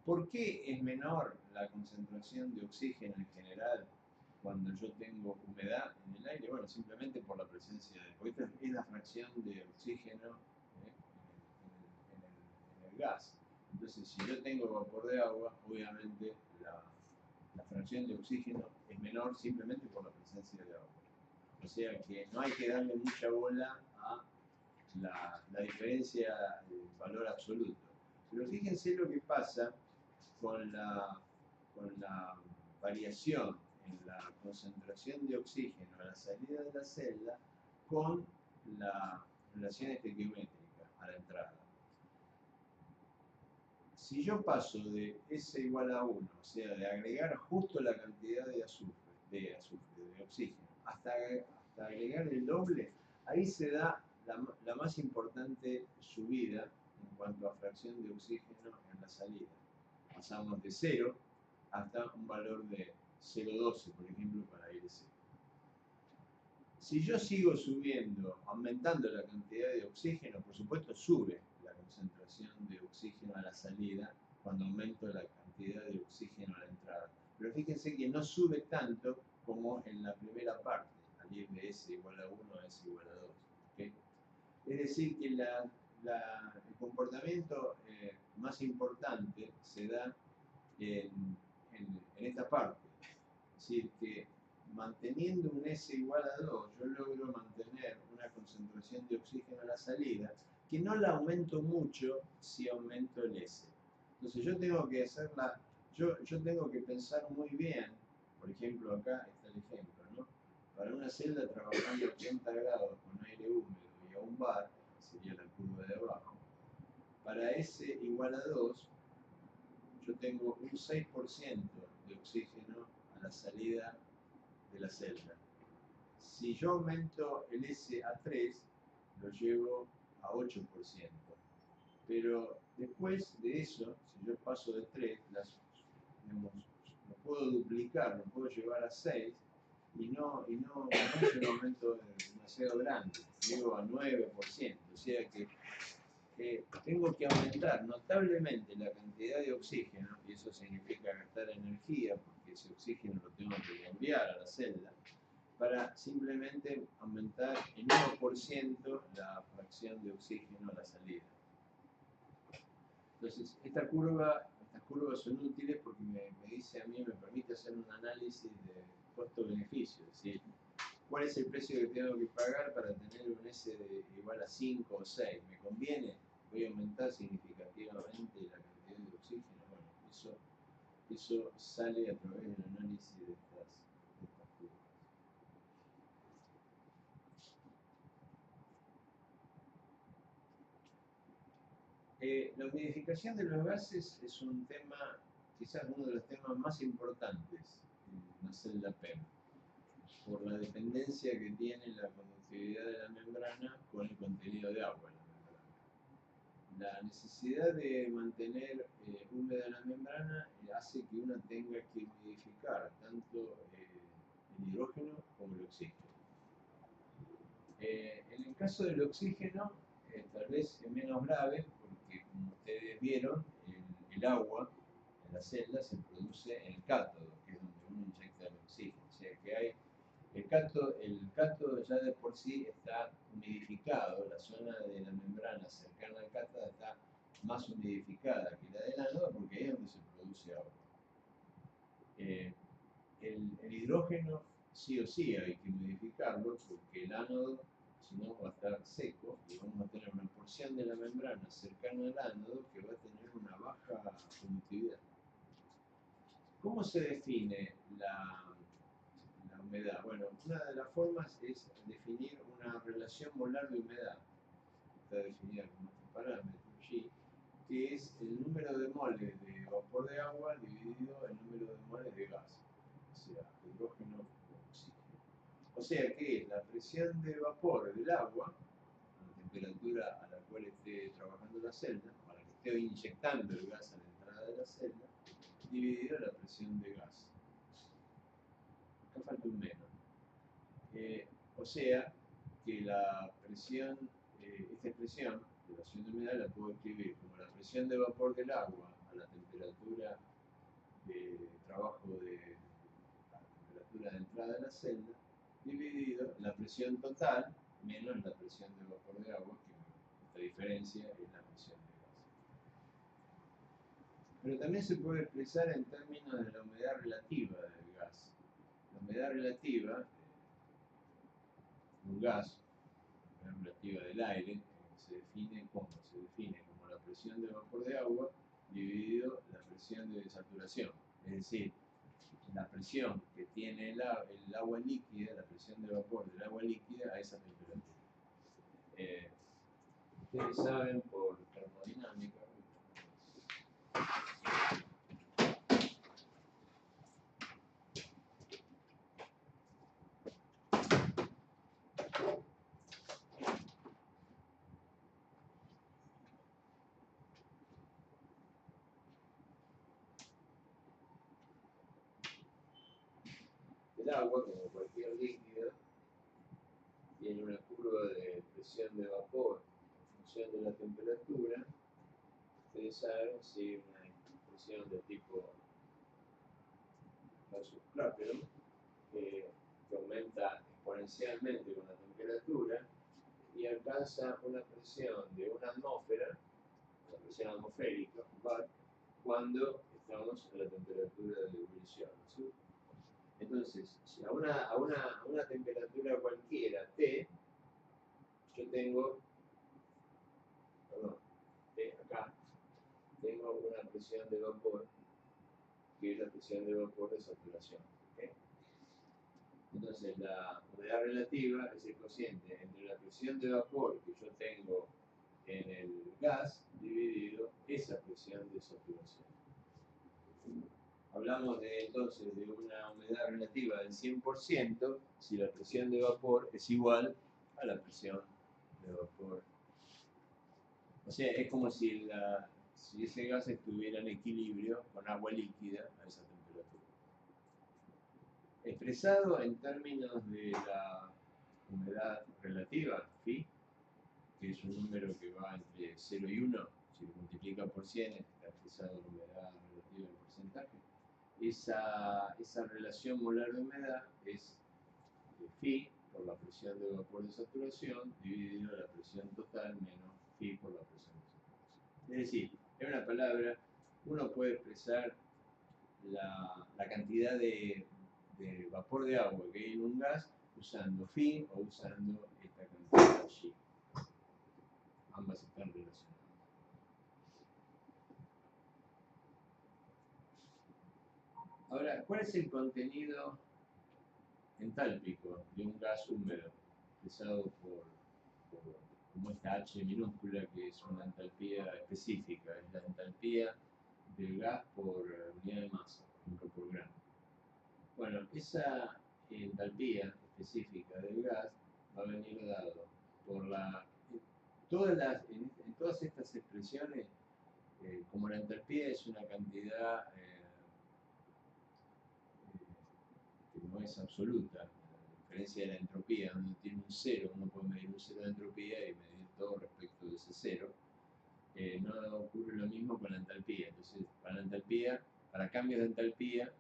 ¿Por qué es menor la concentración de oxígeno en general cuando yo tengo humedad en el aire? Bueno, simplemente por la presencia porque esta es la fracción de oxígeno en el gas. Entonces, si yo tengo vapor de agua, obviamente la fracción de oxígeno es menor simplemente por la presencia de agua. O sea que no hay que darle mucha bola a la diferencia del valor absoluto. Pero fíjense lo que pasa con la variación en la concentración de oxígeno a la salida de la celda con la relación estequiométrica a la entrada. Si yo paso de S igual a 1, o sea, de agregar justo la cantidad de oxígeno, hasta agregar el doble, ahí se da la más importante subida en cuanto a fracción de oxígeno en la salida. Pasamos de 0 hasta un valor de 0,12, por ejemplo, para aire seco. Si yo sigo subiendo, aumentando la cantidad de oxígeno, por supuesto sube la concentración de oxígeno a la salida cuando aumento la cantidad cantidad de oxígeno a la entrada. Pero fíjense que no sube tanto como en la primera parte, al ir de S igual a 1 a S igual a 2. ¿Okay? Es decir, que el comportamiento más importante se da en esta parte. Es decir, que manteniendo un S igual a 2, yo logro mantener una concentración de oxígeno a la salida, que no la aumento mucho si aumento el S. Entonces yo tengo que hacerla, yo tengo que pensar muy bien, por ejemplo acá está el ejemplo, ¿no? Para una celda trabajando a 30 grados con aire húmedo y a un bar, sería la curva de abajo, para S igual a 2, yo tengo un 6% de oxígeno a la salida de la celda. Si yo aumento el S a 3, lo llevo a 8%. Pero después de eso, si yo paso de 3, lo puedo duplicar, lo puedo llevar a 6, y no es un aumento demasiado grande, llego a 9%. O sea que tengo que aumentar notablemente la cantidad de oxígeno, y eso significa gastar energía, porque ese oxígeno lo tengo que enviar a la celda, para simplemente aumentar en 1% la fracción de oxígeno a la salida. Entonces, estas curvas son útiles porque me dice a mí, me permite hacer un análisis de costo-beneficio, es decir, cuál es el precio que tengo que pagar para tener un S igual a 5 o 6. ¿Me conviene? Voy a aumentar significativamente la cantidad de oxígeno. Bueno, eso sale a través del análisis de estas curvas. La humidificación de los gases es un tema, quizás uno de los temas más importantes en la celda PEM, por la dependencia que tiene la conductividad de la membrana con el contenido de agua en la membrana. La necesidad de mantener húmeda la membrana hace que uno tenga que humidificar tanto el hidrógeno como el oxígeno. En el caso del oxígeno, tal vez es menos grave, porque como ustedes vieron, el agua en la celda se produce en el cátodo, que es donde uno inyecta el oxígeno. O sea que hay el cátodo ya de por sí está humidificado, la zona de la membrana cercana al cátodo está más humidificada que la del ánodo, porque ahí es donde se produce agua. El hidrógeno sí o sí hay que humidificarlo, porque el ánodo si no va a estar seco y vamos a tener una porción de la membrana cercana al ánodo que va a tener una baja conductividad. ¿Cómo se define la humedad? Bueno, una de las formas es definir una relación molar de humedad. Está definida como este parámetro G, que es el número de moles de vapor de agua dividido el número de moles de gas, o sea, hidrógeno o oxígeno. O sea que es la presión de vapor del agua, a la temperatura a la cual esté trabajando la celda, a la que esté inyectando el gas a la entrada de la celda, dividido la presión de gas. Acá falta un menos. O sea que la presión, esta expresión, relación de humedad, la puedo escribir como la presión de vapor del agua a la temperatura de trabajo de la temperatura de entrada de la celda, dividido la presión total menos la presión de vapor de agua, que esta diferencia es la presión de gas. Pero también se puede expresar en términos de la humedad relativa del gas. La humedad relativa de un gas, la humedad relativa del aire, se define como la presión de vapor de agua dividido la presión de saturación. Es decir, la presión que tiene el agua líquida, la presión de vapor del agua líquida a esa temperatura. Ustedes saben por termodinámica, el agua, como cualquier líquido, tiene una curva de presión de vapor en función de la temperatura. Ustedes saben si una presión de tipo Gauss-Clapeyron, que aumenta exponencialmente con la temperatura y alcanza una presión de una atmósfera, la presión atmosférica, bar, cuando estamos en la temperatura de ebullición, ¿sí? Entonces, si a una temperatura cualquiera, T, yo tengo, perdón, T acá, tengo una presión de vapor, que es la presión de vapor de saturación. ¿Okay? Entonces, la humedad relativa es el cociente entre la presión de vapor que yo tengo en el gas dividido esa presión de saturación. Hablamos entonces de una humedad relativa del 100% si la presión de vapor es igual a la presión de vapor. O sea, es como si ese gas estuviera en equilibrio con agua líquida a esa temperatura. Expresado en términos de la humedad relativa, phi, que es un número que va entre 0 y 1, si lo multiplica por 100 está expresado en humedad relativa en porcentaje. Esa relación molar de humedad es phi por la presión de vapor de saturación dividido la presión total menos phi por la presión de saturación. Es decir, en una palabra, uno puede expresar la cantidad de vapor de agua que hay en un gas usando phi o usando esta cantidad G. Ambas están relacionadas. Ahora, ¿cuál es el contenido entálpico de un gas húmedo expresado como esta H minúscula, que es una entalpía específica? Es la entalpía del gas por unidad de masa, por gramo. Bueno, esa entalpía específica del gas va a venir dado por en todas estas expresiones, como la entalpía es una cantidad que no es absoluta, a diferencia de la entropía, donde tiene un cero, uno puede medir un cero de entropía y medir todo respecto de ese cero. No ocurre lo mismo con la entalpía. Entonces, para la entalpía, para cambios de entalpía,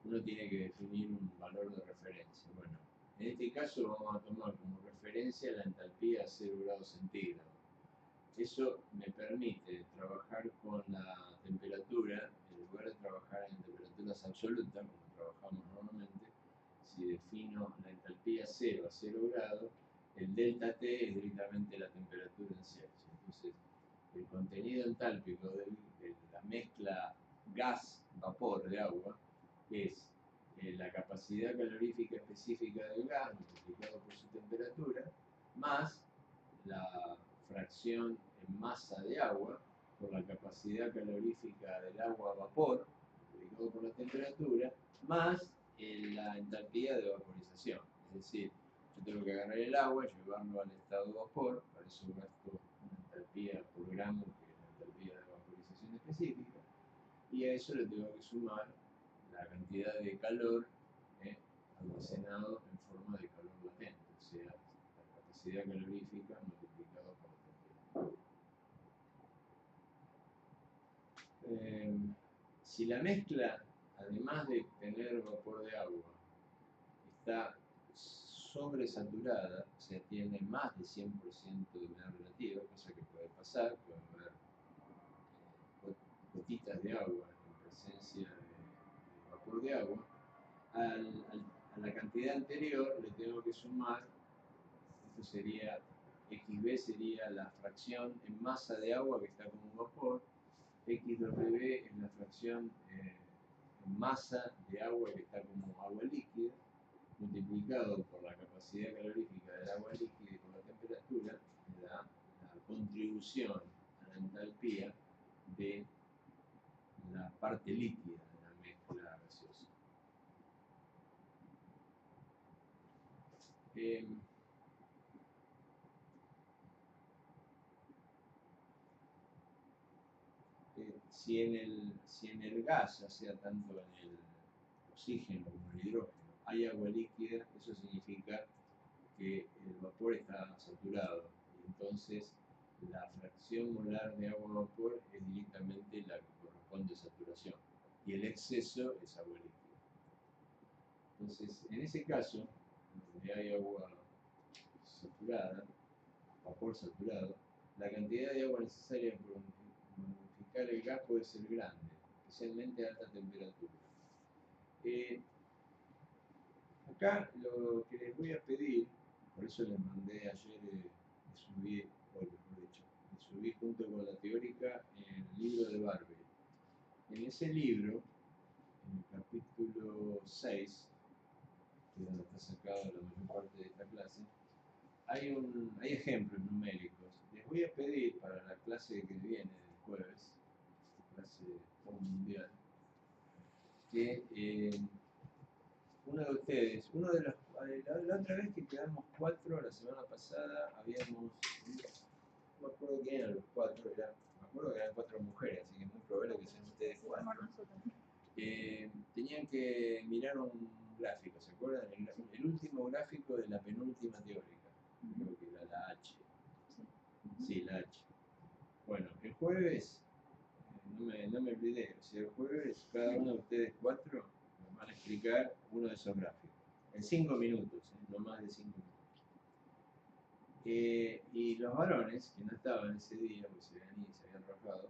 uno tiene que definir un valor de referencia. Bueno, en este caso vamos a tomar como referencia la entalpía a 0 grados centígrados. Eso me permite trabajar con la temperatura, en lugar de trabajar en temperaturas absolutas, como trabajamos normalmente, si defino la entalpía 0 a 0 grados, el delta T es directamente la temperatura en Celsius. Entonces, el contenido entálpico de la mezcla gas-vapor de agua es la capacidad calorífica específica del gas multiplicado por su temperatura, más la fracción en masa de agua por la capacidad calorífica del agua a vapor multiplicado por la temperatura, más la entalpía de vaporización. Es decir, yo tengo que agarrar el agua y llevarlo al estado de vapor, para eso gasto una entalpía por gramo, que es la entalpía de vaporización específica, y a eso le tengo que sumar la cantidad de calor almacenado en forma de calor latente, o sea, la capacidad calorífica multiplicado por la temperatura. Si la mezcla, además de tener vapor de agua, está sobresaturada, o sea, tiene más de 100% de humedad relativa, cosa que puede pasar, puede haber gotitas de agua en presencia de vapor de agua, a la cantidad anterior le tengo que sumar, esto sería, XB sería la fracción en masa de agua que está como vapor, XW es la fracción en masa de agua que está como agua líquida, multiplicado por la capacidad calorífica del agua líquida y por la temperatura, me da la contribución a la entalpía de la parte líquida de la mezcla gaseosa. Si en el gas, ya sea tanto en el oxígeno como en el hidrógeno, hay agua líquida, eso significa que el vapor está saturado y entonces la fracción molar de agua-vapor es directamente la que corresponde a saturación. exceso es agua líquida. Entonces, en ese caso, donde hay agua saturada, vapor saturado, la cantidad de agua necesaria para modificar el gas puede ser grande, especialmente a alta temperatura. Acá lo que les voy a pedir, por eso les mandé ayer, subí, o mejor dicho, subí junto con la teórica el libro de Barber. En ese libro, en el capítulo 6, que es donde está sacado la mayor parte de esta clase, hay ejemplos numéricos. Les voy a pedir para la clase que viene el jueves, clase mundial, que uno de ustedes, la otra vez que quedamos 4, la semana pasada habíamos, no me acuerdo quién eran los 4, me acuerdo que eran 4 mujeres, así que es muy probable que sean ustedes 4. Tenían que mirar un gráfico, ¿se acuerdan? El último gráfico de la penúltima teórica, creo que era la H. Sí, la H. Bueno, el jueves, no me olvidé, o sea, el jueves cada uno de ustedes 4 nos van a explicar uno de esos gráficos. En 5 minutos, no más de 5 minutos. Y los varones, que no estaban ese día, porque se habían rajado,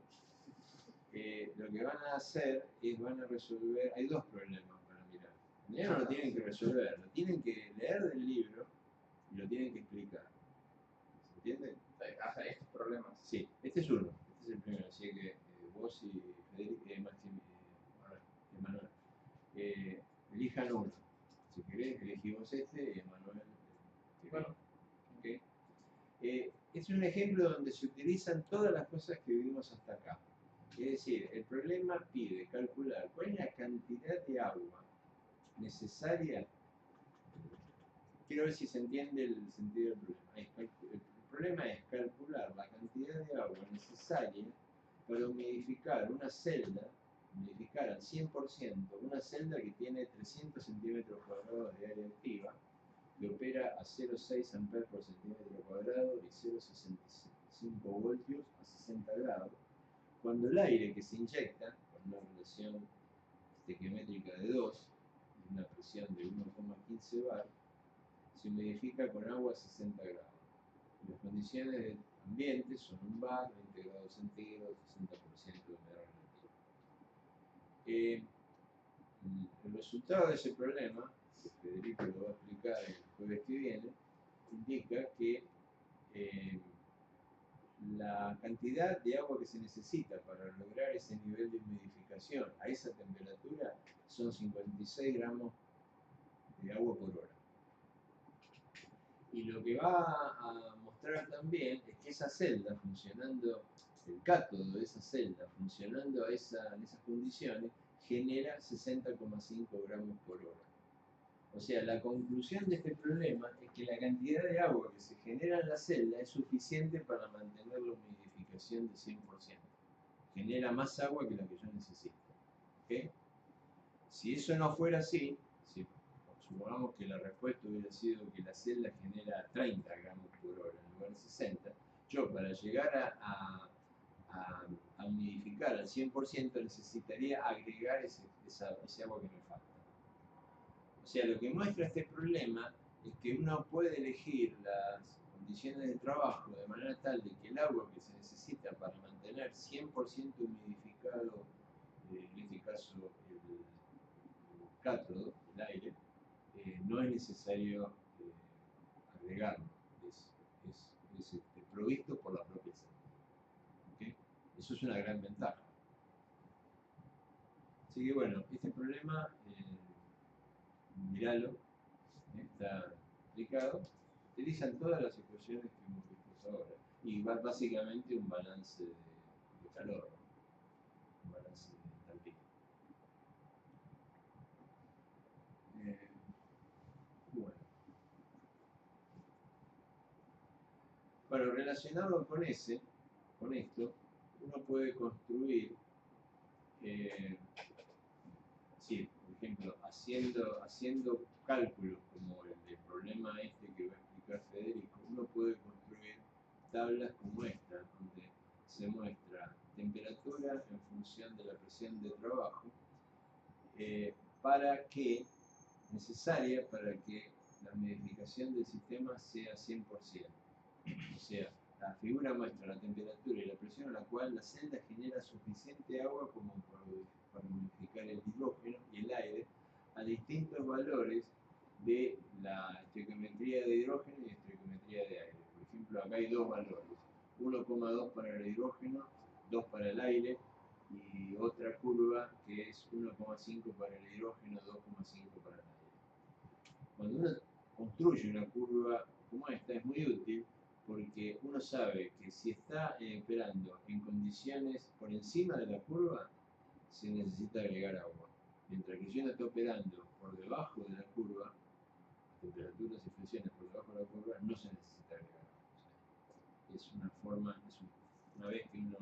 lo que van a hacer es van a resolver, hay 2 problemas para mirar. Primero no lo tienen que resolver, lo tienen que leer del libro y lo tienen que explicar. ¿Se entiende? Hasta estos problemas. Sí, este es uno, este es el primero, así que vos y Federico, Emanuel, elijan uno. Si querés, elegimos este y Emanuel. Bueno. Okay. Es un ejemplo donde se utilizan todas las cosas que vimos hasta acá. Es decir, el problema pide calcular cuál es la cantidad de agua necesaria. Quiero ver si se entiende el sentido del problema. El problema es calcular la cantidad de agua necesaria para humidificar una celda, humidificar al 100% una celda que tiene 300 centímetros cuadrados de área activa, que opera a 0,6 amperes por centímetro cuadrado y 0,65 voltios a 60 grados, cuando el aire que se inyecta, con una relación estequiométrica de 2 y una presión de 1,15 bar, se humidifica con agua a 60 grados. Las condiciones del ambiente son un bar, 20 grados centígrados, 60% de humedad relativa. El resultado de ese problema, que Federico lo va a explicar el jueves que viene, indica que la cantidad de agua que se necesita para lograr ese nivel de humidificación a esa temperatura son 56 gramos de agua por hora. Y lo que va a mostrar también es que esa celda funcionando, el cátodo de esa celda funcionando en esas condiciones, genera 60,5 gramos por hora. O sea, la conclusión de este problema es que la cantidad de agua que se genera en la celda es suficiente para mantener la humidificación de 100%. Genera más agua que la que yo necesito. ¿Okay? Si eso no fuera así, si supongamos que la respuesta hubiera sido que la celda genera 30 gramos por hora en lugar de 60, yo para llegar a humidificar al 100% necesitaría agregar ese agua que me falta. O sea, lo que muestra este problema es que uno puede elegir las condiciones de trabajo de manera tal de que el agua que se necesita para mantener 100% humidificado, en este caso el cátodo, el aire, no es necesario agregarlo, es provisto por la propia celda. ¿Okay? Eso es una gran ventaja. Así que bueno, este problema, míralo, está explicado, utilizan todas las ecuaciones que hemos visto hasta ahora, y va básicamente un balance de calor, ¿no? Un balance de entalpía. Bueno, relacionado con esto, uno puede construir, sí, por ejemplo, haciendo cálculos como el del problema este que va a explicar Federico, uno puede construir tablas como esta, donde se muestra temperatura en función de la presión de trabajo necesaria para que la humidificación del sistema sea 100%. O sea, la figura muestra la temperatura y la presión a la cual la celda genera suficiente agua como para humidificar el hidrógeno y el aire a distintos valores de la estequiometría de hidrógeno y estequiometría de aire. Por ejemplo, acá hay dos valores, 1,2 para el hidrógeno, 2 para el aire, y otra curva que es 1,5 para el hidrógeno, 2,5 para el aire. Cuando uno construye una curva como esta es muy útil porque uno sabe que si está operando en condiciones por encima de la curva, se necesita agregar agua. Mientras que si uno está operando por debajo de la curva, temperaturas y presiones por debajo de la curva, no se necesita agregar agua. Es una forma, una vez que uno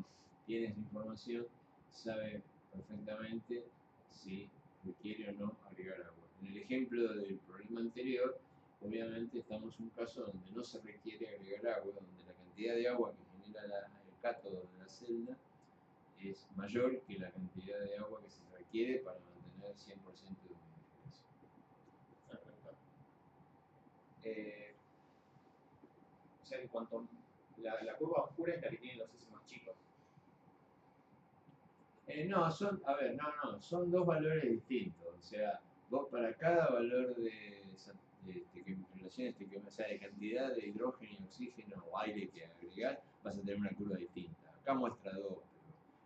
tiene esa información, sabe perfectamente si requiere o no agregar agua. En el ejemplo del problema anterior, obviamente estamos en un caso donde no se requiere agregar agua, donde la cantidad de agua que genera el cátodo de la celda es mayor que la cantidad de agua que se requiere para mantener 100% de humidificación. O sea, en cuanto la curva oscura es la que tiene los S más chicos. No, son dos valores distintos. O sea, vos para cada valor de relaciones, o sea, de cantidad de hidrógeno y oxígeno o aire que agregar, vas a tener una curva distinta. Acá muestra dos,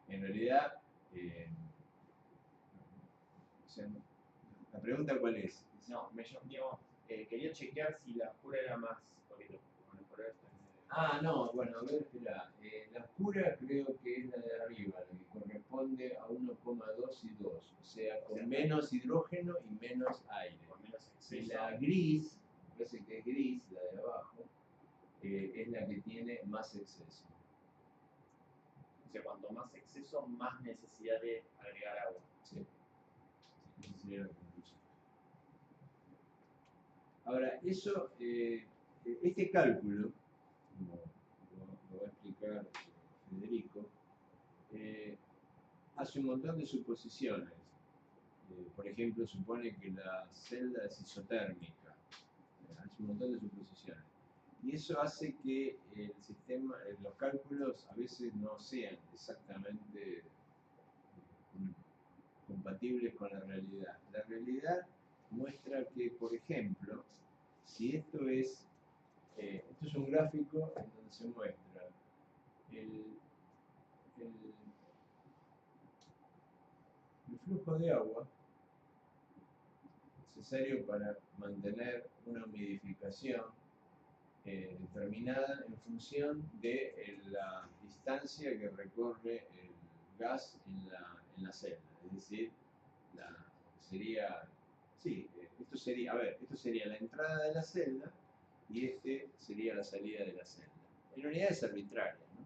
pero en realidad, o sea, la pregunta cuál es. No, quería chequear si la oscura era más. Porque los colores No, bueno, a ver, espera. La oscura creo que es la de arriba, la que corresponde a 1,2 y 2, o sea, con menos hidrógeno y menos aire. con menos Y exceso. la gris, parece que es gris, la de abajo, es la que tiene más exceso. O sea, cuanto más exceso, más necesidad de agregar agua. Sí. Esa sería la conclusión. Ahora, eso, este cálculo, como lo va a explicar Federico, hace un montón de suposiciones. Por ejemplo, supone que la celda es isotérmica. Hace un montón de suposiciones. Y eso hace que el sistema, los cálculos a veces no sean exactamente compatibles con la realidad. La realidad muestra que, por ejemplo, si esto es un gráfico en donde se muestra el flujo de agua necesario para mantener una humidificación determinada en función de la distancia que recorre el gas en la celda. Es decir, esto sería la entrada de la celda y este sería la salida de la celda. En realidad es arbitraria, ¿no?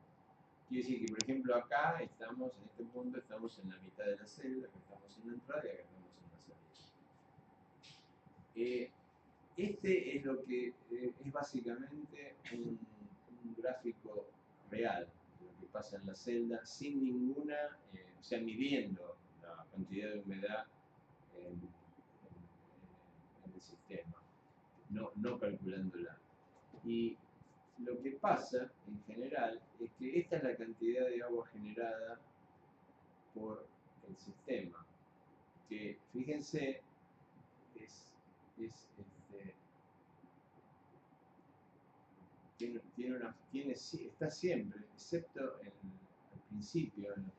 Quiere decir que, por ejemplo, acá estamos, en este punto, estamos en la mitad de la celda, acá estamos en la entrada y acá estamos en la salida. Este es lo que es básicamente un gráfico real de lo que pasa en la celda, sin ninguna, o sea, midiendo la cantidad de humedad en el sistema, no calculándola. Y lo que pasa en general es que esta es la cantidad de agua generada por el sistema, que fíjense, está siempre, excepto al principio, en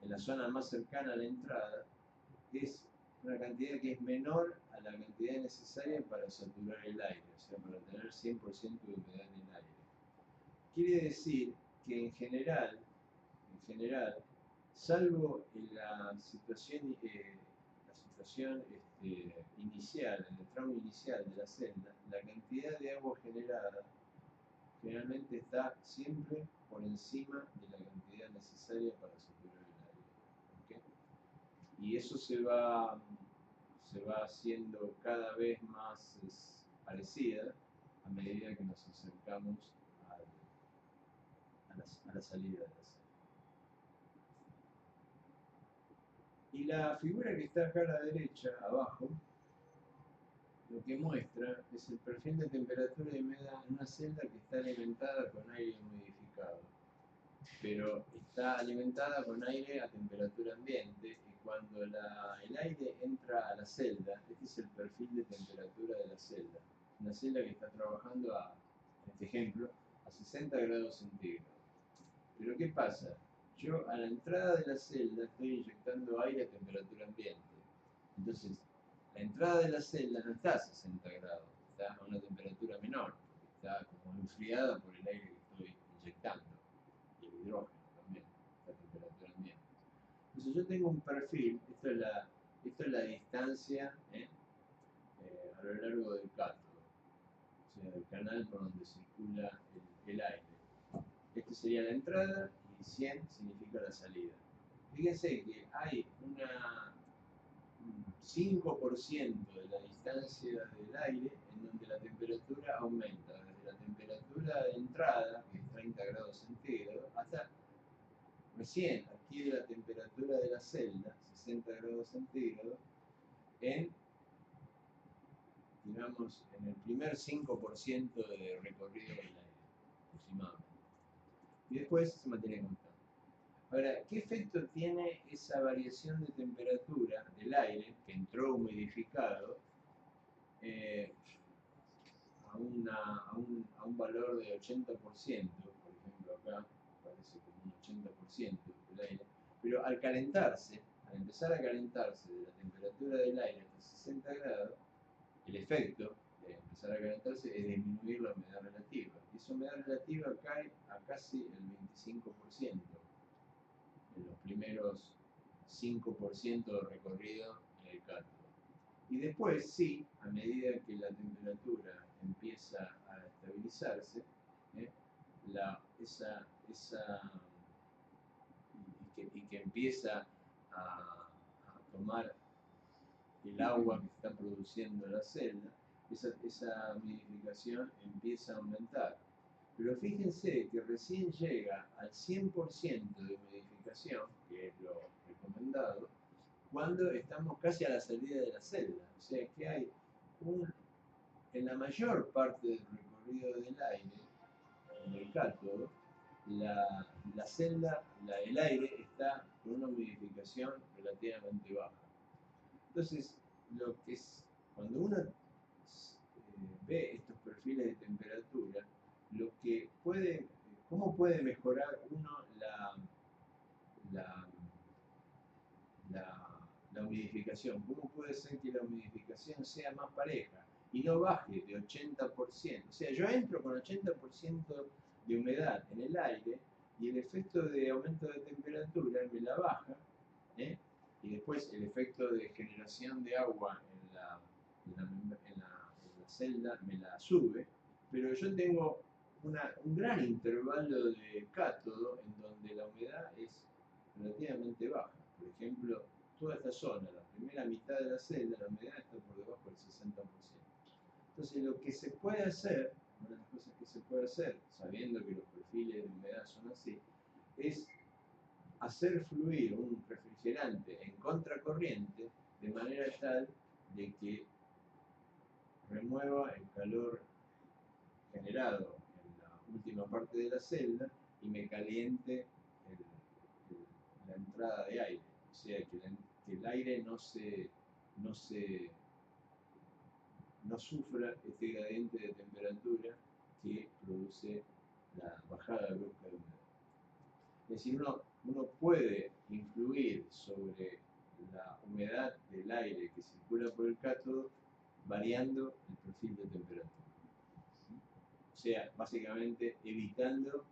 la zona más cercana a la entrada, es una cantidad que es menor a la cantidad necesaria para saturar el aire, o sea, para tener 100% de humedad en el aire. Quiere decir que en general, salvo en la situación inicial, en el tramo inicial de la celda, la cantidad de agua generada generalmente está siempre por encima de la cantidad necesaria para saturar el aire. ¿Okay? Y eso se va haciendo cada vez más parecida a medida que nos acercamos a la salida de la celda. Y la figura que está acá a la derecha, abajo, lo que muestra es el perfil de temperatura y humedad en una celda que está alimentada con aire humidificado, pero está alimentada con aire a temperatura ambiente, y cuando el aire entra a la celda, este es el perfil de temperatura de la celda. Una celda que está trabajando en este ejemplo, a 60 grados centígrados. Pero ¿qué pasa? Yo a la entrada de la celda estoy inyectando aire a temperatura ambiente. Entonces, la entrada de la celda no está a 60 grados, está a una temperatura menor, porque está como enfriada por el aire que estoy inyectando, y el hidrógeno también, a temperatura ambiente. Entonces yo tengo un perfil, esto es la distancia a lo largo del cátodo, o sea, del canal por donde circula el aire. Esta sería la entrada y 100 significa la salida. Fíjense que hay un 5% de la distancia del aire en donde la temperatura aumenta, desde la temperatura de entrada, que es 30 grados centígrados, hasta recién adquiere la temperatura de la celda, 60 grados centígrados, digamos, en el primer 5% de recorrido del aire, aproximadamente. Y después se mantiene constante. Ahora, ¿qué efecto tiene esa variación de temperatura del aire que entró humidificado a un valor de 80%, por ejemplo acá parece como un 80% del aire, pero al calentarse, al empezar a calentarse de la temperatura del aire hasta 60 grados, el efecto de empezar a calentarse es disminuir la humedad relativa. Y esa humedad relativa cae a casi el 25% en los primeros 5% de recorrido en el cátodo. Y después, sí, a medida que la temperatura empieza a estabilizarse, y que empieza a tomar el agua que está produciendo la celda, esa humidificación empieza a aumentar. Pero fíjense que recién llega al 100% de humidificación, que es lo recomendado, cuando estamos casi a la salida de la celda. O sea que hay en la mayor parte del recorrido del aire, en el cátodo, la celda, el aire está con una humidificación relativamente baja. Entonces, cuando uno ve estos perfiles de temperatura, ¿cómo puede mejorar uno la humidificación? ¿Cómo puede ser que la humidificación sea más pareja y no baje de 80%? O sea, yo entro con 80% de humedad en el aire y el efecto de aumento de temperatura me la baja, y después el efecto de generación de agua en la celda me la sube, pero yo tengo un gran intervalo de cátodo en donde la humedad es relativamente baja. Por ejemplo, toda esta zona, la primera mitad de la celda, la humedad está por debajo del 60%. Entonces, lo que se puede hacer, una de las cosas que se puede hacer, sabiendo que los perfiles de humedad son así, es hacer fluir un refrigerante en contracorriente de manera tal de que remueva el calor generado en la última parte de la celda y me caliente la entrada de aire. O sea, que el aire no sufra este gradiente de temperatura que produce la bajada brusca de humedad. Es decir, uno puede influir sobre la humedad del aire que circula por el cátodo variando el perfil de temperatura. O sea, básicamente evitando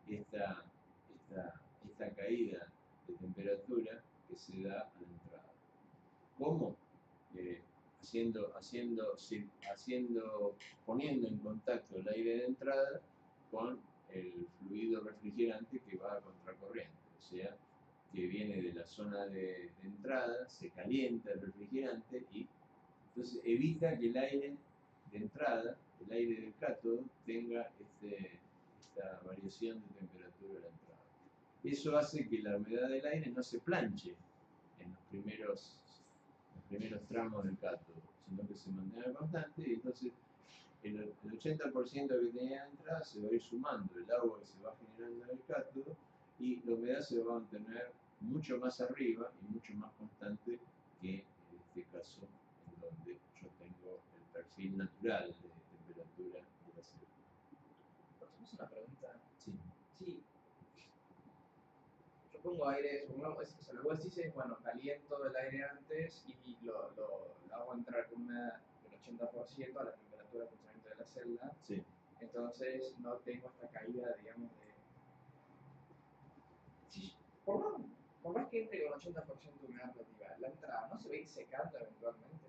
esta caída de temperatura que se da a la entrada. ¿Cómo? Poniendo en contacto el aire de entrada con el fluido refrigerante que va a contracorriente, o sea, que viene de la zona de entrada, se calienta el refrigerante y entonces evita que el aire de entrada, el aire del cátodo, tenga esta variación de temperatura de la entrada. Eso hace que la humedad del aire no se planche en los primeros tramos del cátodo, sino que se mantenga constante y entonces el 80% que tenía de entrada se va a ir sumando el agua que se va generando en el cátodo y la humedad se va a mantener mucho más arriba y mucho más constante que en este caso en donde yo tengo el perfil natural de temperatura de la selva. Hacemos una pregunta. Sí. Sí. Yo pongo aire, supongamos, o sea, lo que vos decís es, bueno, caliento el aire antes y lo hago entrar con una del 80% a la temperatura de funcionamiento de la celda. Sí. Entonces no tengo esta caída, digamos, de... Sí, por más que entre con 80% de humedad relativa, la entrada no se va a ir secando eventualmente.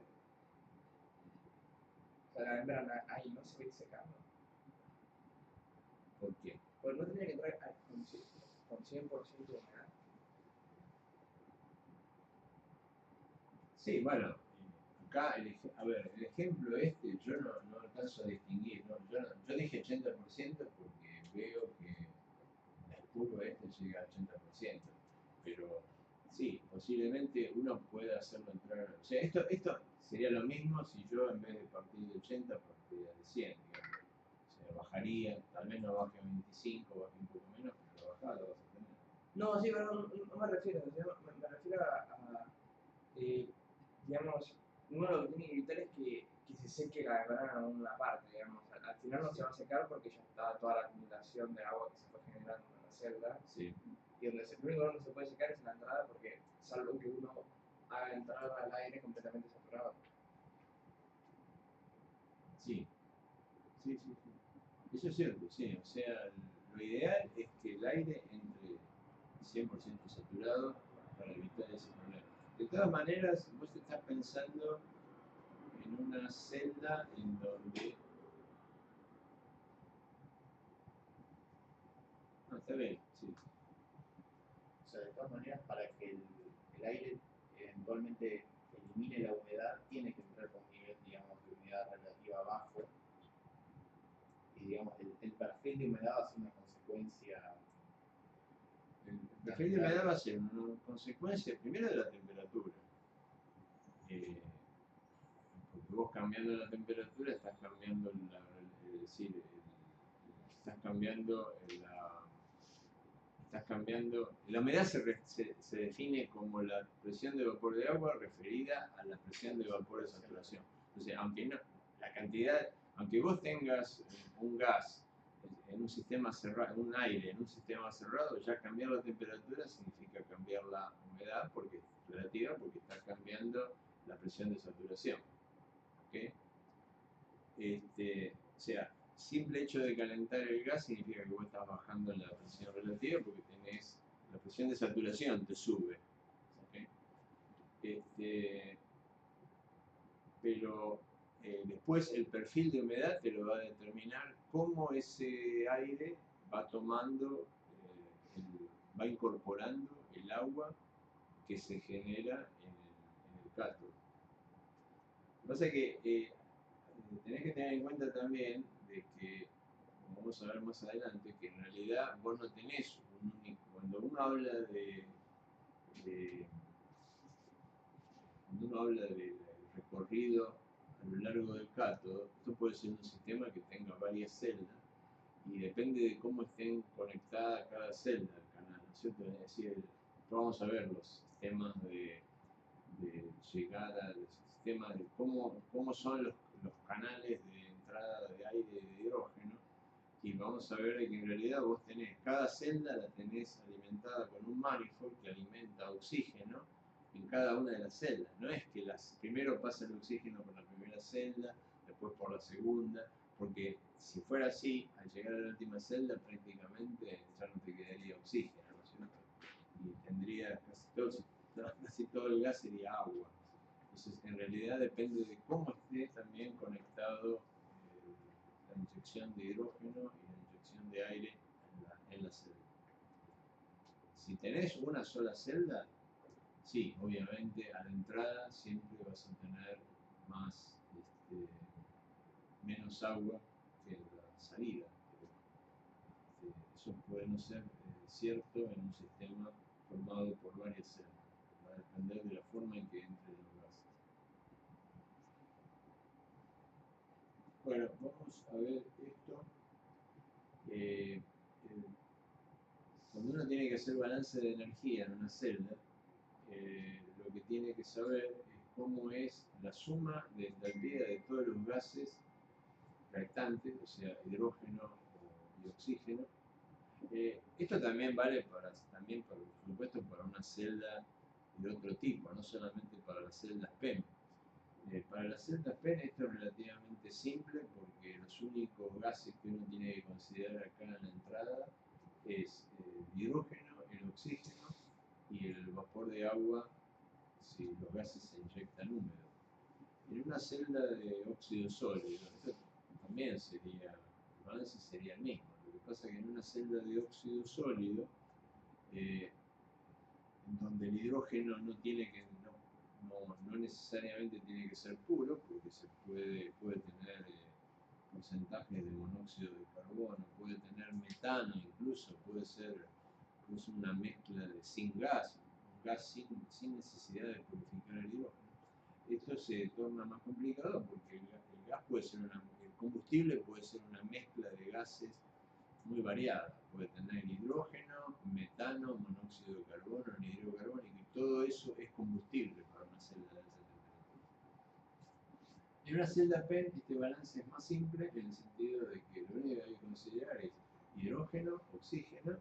O sea, la membrana ahí no se va a ir secando. ¿Por qué? Pues no tendría que entrar con 100% de humedad. Sí, bueno, acá el ejemplo este yo no alcanzo a distinguir, ¿no? Yo dije 80% porque veo que el curvo este llega al 80%, pero sí, posiblemente uno pueda hacerlo entrar, o sea, esto sería lo mismo si yo en vez de partir de 80 partiera de 100, digamos. O sea, bajaría, tal vez no baje a 25, baje un poco menos, pero bajada lo vas a tener. No, sí, pero no me refiero, me refiero a digamos, uno lo que tiene que evitar es que se seque la membrana en una parte, digamos. Al final no se va a secar porque ya está toda la acumulación de agua que se fue generando en la celda. Sí. Y donde el único donde se puede secar es en la entrada porque salvo que uno haga entrar al aire completamente saturado. Sí. Sí. Eso es cierto, sí. O sea, lo ideal es que el aire entre 100% saturado para evitar ese problema. De todas maneras, vos estás pensando en una celda en donde... No, está bien, sí. O sea, de todas maneras, para que el aire eventualmente elimine la humedad, tiene que entrar con un nivel, digamos, de humedad relativa bajo. Y digamos, el perfil de humedad va a ser una consecuencia. El perfil de humedad va a ser una consecuencia primero de la temperatura. Porque vos cambiando la temperatura estás cambiando la humedad se define como la presión de vapor de agua referida a la presión de vapor de saturación. Entonces, aunque vos tengas un gas en un sistema cerrado, un aire en un sistema cerrado, ya cambiar la temperatura significa cambiar la humedad porque es relativa, porque está cambiando la presión de saturación. ¿Okay? O sea, simple hecho de calentar el gas significa que vos estás bajando la presión relativa porque tenés la presión de saturación te sube. ¿Okay? Pero después el perfil de humedad te lo va a determinar cómo ese aire va tomando, va incorporando el agua que se genera en el cátodo. Lo que pasa es que tenés que tener en cuenta también de que, como vamos a ver más adelante, que en realidad vos no tenés un único, cuando uno habla de recorrido a lo largo del cátodo, esto puede ser un sistema que tenga varias celdas y depende de cómo estén conectadas cada celda al canal, ¿no es cierto? Es decir, vamos a ver los sistemas de llegada, los sistemas de cómo son los canales de entrada de aire y de hidrógeno, y vamos a ver que en realidad vos tenés, cada celda la tenés alimentada con un manifold que alimenta oxígeno en cada una de las celdas. No es que primero pasa el oxígeno por la primera celda, después por la segunda, porque si fuera así, al llegar a la última celda prácticamente ya no te quedaría oxígeno, ¿no es cierto? Y tendría casi todo el gas sería agua. Entonces, en realidad depende de cómo esté también conectado la inyección de hidrógeno y la inyección de aire en la celda. Si tenés una sola celda, sí, obviamente a la entrada siempre vas a tener menos agua que en la salida. Eso puede no ser cierto en un sistema formado por varias celdas. Va a depender de la forma en que entren los gases. Bueno, vamos a ver esto. Cuando uno tiene que hacer balance de energía en una celda, lo que tiene que saber es cómo es la suma de entalpía de todos los gases reactantes, o sea, hidrógeno y oxígeno. Esto también vale también, por supuesto, para una celda de otro tipo, no solamente para las celdas PEM. Para las celdas PEM esto es relativamente simple porque los únicos gases que uno tiene que considerar acá en la entrada es el hidrógeno, el oxígeno y el vapor de agua si los gases se inyectan húmedos. En una celda de óxido sólido, esto también sería, el balance sería el mismo. Lo que pasa es que en una celda de óxido sólido, en donde el hidrógeno no necesariamente tiene que ser puro, porque se puede tener porcentajes de monóxido de carbono, puede tener metano, incluso puede ser una mezcla de sin gas, un gas sin necesidad de purificar el hidrógeno. Esto se torna más complicado porque el gas puede ser el combustible puede ser una mezcla de gases muy variada. Puede tener hidrógeno, metano, monóxido de carbono, anhídrido carbónico, y todo eso es combustible para una celda de alta temperatura. En una celda PEM este balance es más simple en el sentido de que lo único que hay que considerar es hidrógeno, oxígeno,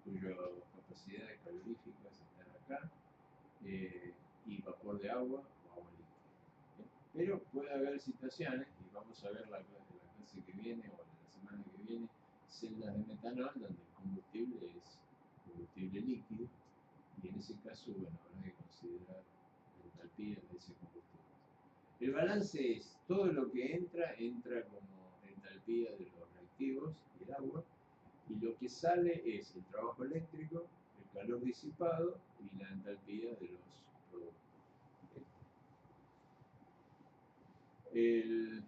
cuyas capacidades caloríficas están acá, y vapor de agua o agua líquida. Pero puede haber situaciones, y vamos a ver la clase que viene o la semana que viene, celdas de metanol donde el combustible es combustible líquido, y en ese caso, bueno, habrá que considerar la entalpía de ese combustible. El balance es todo lo que entra como entalpía de los reactivos y el agua, y lo que sale es el trabajo eléctrico, el calor disipado y la entalpía de los productos. El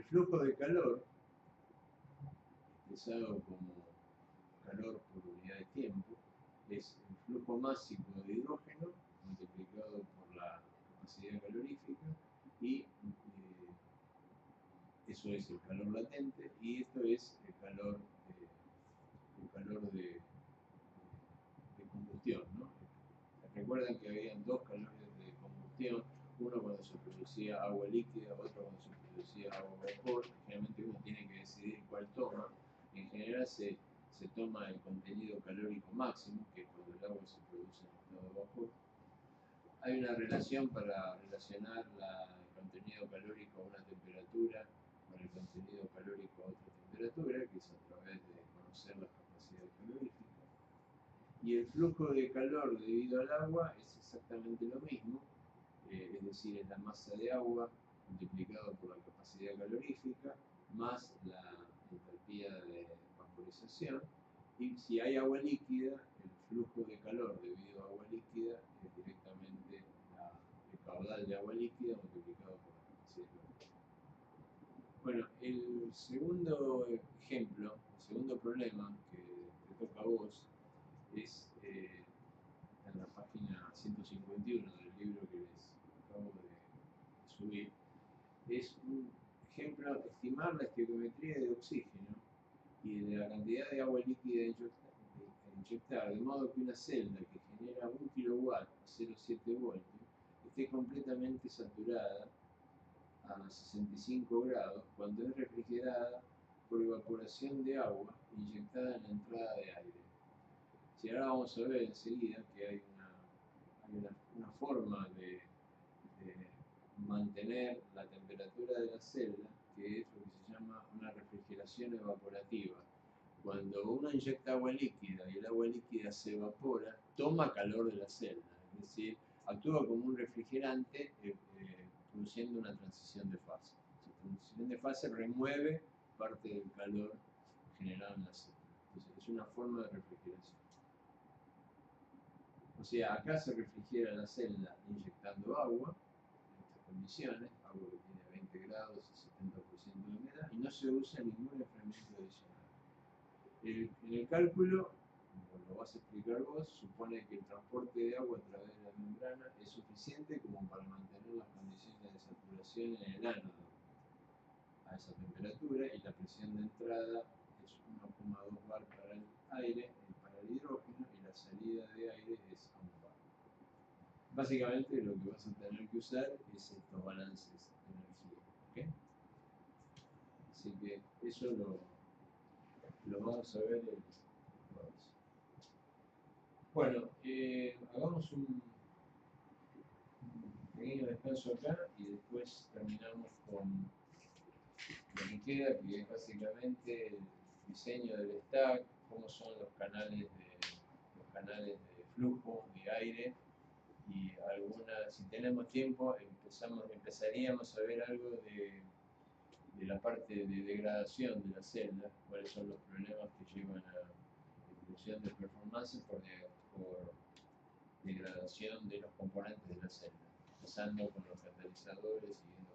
flujo de calor, expresado como calor por unidad de tiempo, es el flujo máximo de hidrógeno multiplicado por la capacidad calorífica, y eso es el calor latente, y esto es el calor de combustión, ¿no? Recuerden que habían dos calores de combustión, uno cuando se producía agua líquida, otro cuando se producía agua vapor. Generalmente uno tiene que decidir cuál toma. En general se toma el contenido calórico máximo, que es cuando el agua se produce en estado de vapor. Hay una relación para relacionar el contenido calórico a una temperatura con el contenido calórico a otra temperatura, que es a través de conocer las capacidades caloríficas. Y el flujo de calor debido al agua es exactamente lo mismo, es decir, es la masa de agua multiplicado por la capacidad calorífica más la entalpía de vaporización. Y si hay agua líquida, el flujo de calor debido a agua líquida es directamente el caudal de agua líquida multiplicado por la capacidad calorífica. Bueno, el segundo ejemplo, el segundo problema que te toca a vos, es en la página 151 del libro que les acabo de subir. Es un ejemplo, estimar la estequiometría de oxígeno y de la cantidad de agua líquida a inyectar, de modo que una celda que genera 1 kW a 0,7 voltios esté completamente saturada a 65 grados cuando es refrigerada por evaporación de agua inyectada en la entrada de aire. Si ahora vamos a ver enseguida que hay una forma de mantener la temperatura de la celda, que es lo que se llama una refrigeración evaporativa. Cuando uno inyecta agua líquida y el agua líquida se evapora, toma calor de la celda, es decir, actúa como un refrigerante produciendo una transición de fase. La transición de fase remueve parte del calor generado en la celda. Entonces es una forma de refrigeración. O sea, acá se refrigera la celda inyectando agua, en estas condiciones, agua que tiene 20 grados y 70% de humedad, y no se usa ningún enfriamiento adicional. En el cálculo como lo vas a explicar vos, supone que el transporte de agua a través de la membrana es suficiente como para mantener las condiciones de saturación en el ánodo a esa temperatura, y la presión de entrada es 1,2 bar para el aire, para el hidrógeno, y la salida de aire es 1 bar. Básicamente lo que vas a tener que usar es estos balances de energía. ¿Okay? Así que eso lo vamos a ver el jueves. Bueno, hagamos un pequeño descanso acá y después terminamos con lo que queda, que es básicamente el diseño del stack, cómo son los canales de flujo de aire, y si tenemos tiempo empezaríamos a ver algo de la parte de degradación de la celda, cuáles son los problemas que llevan a disminución de performance por degradación de los componentes de la celda, empezando con los catalizadores y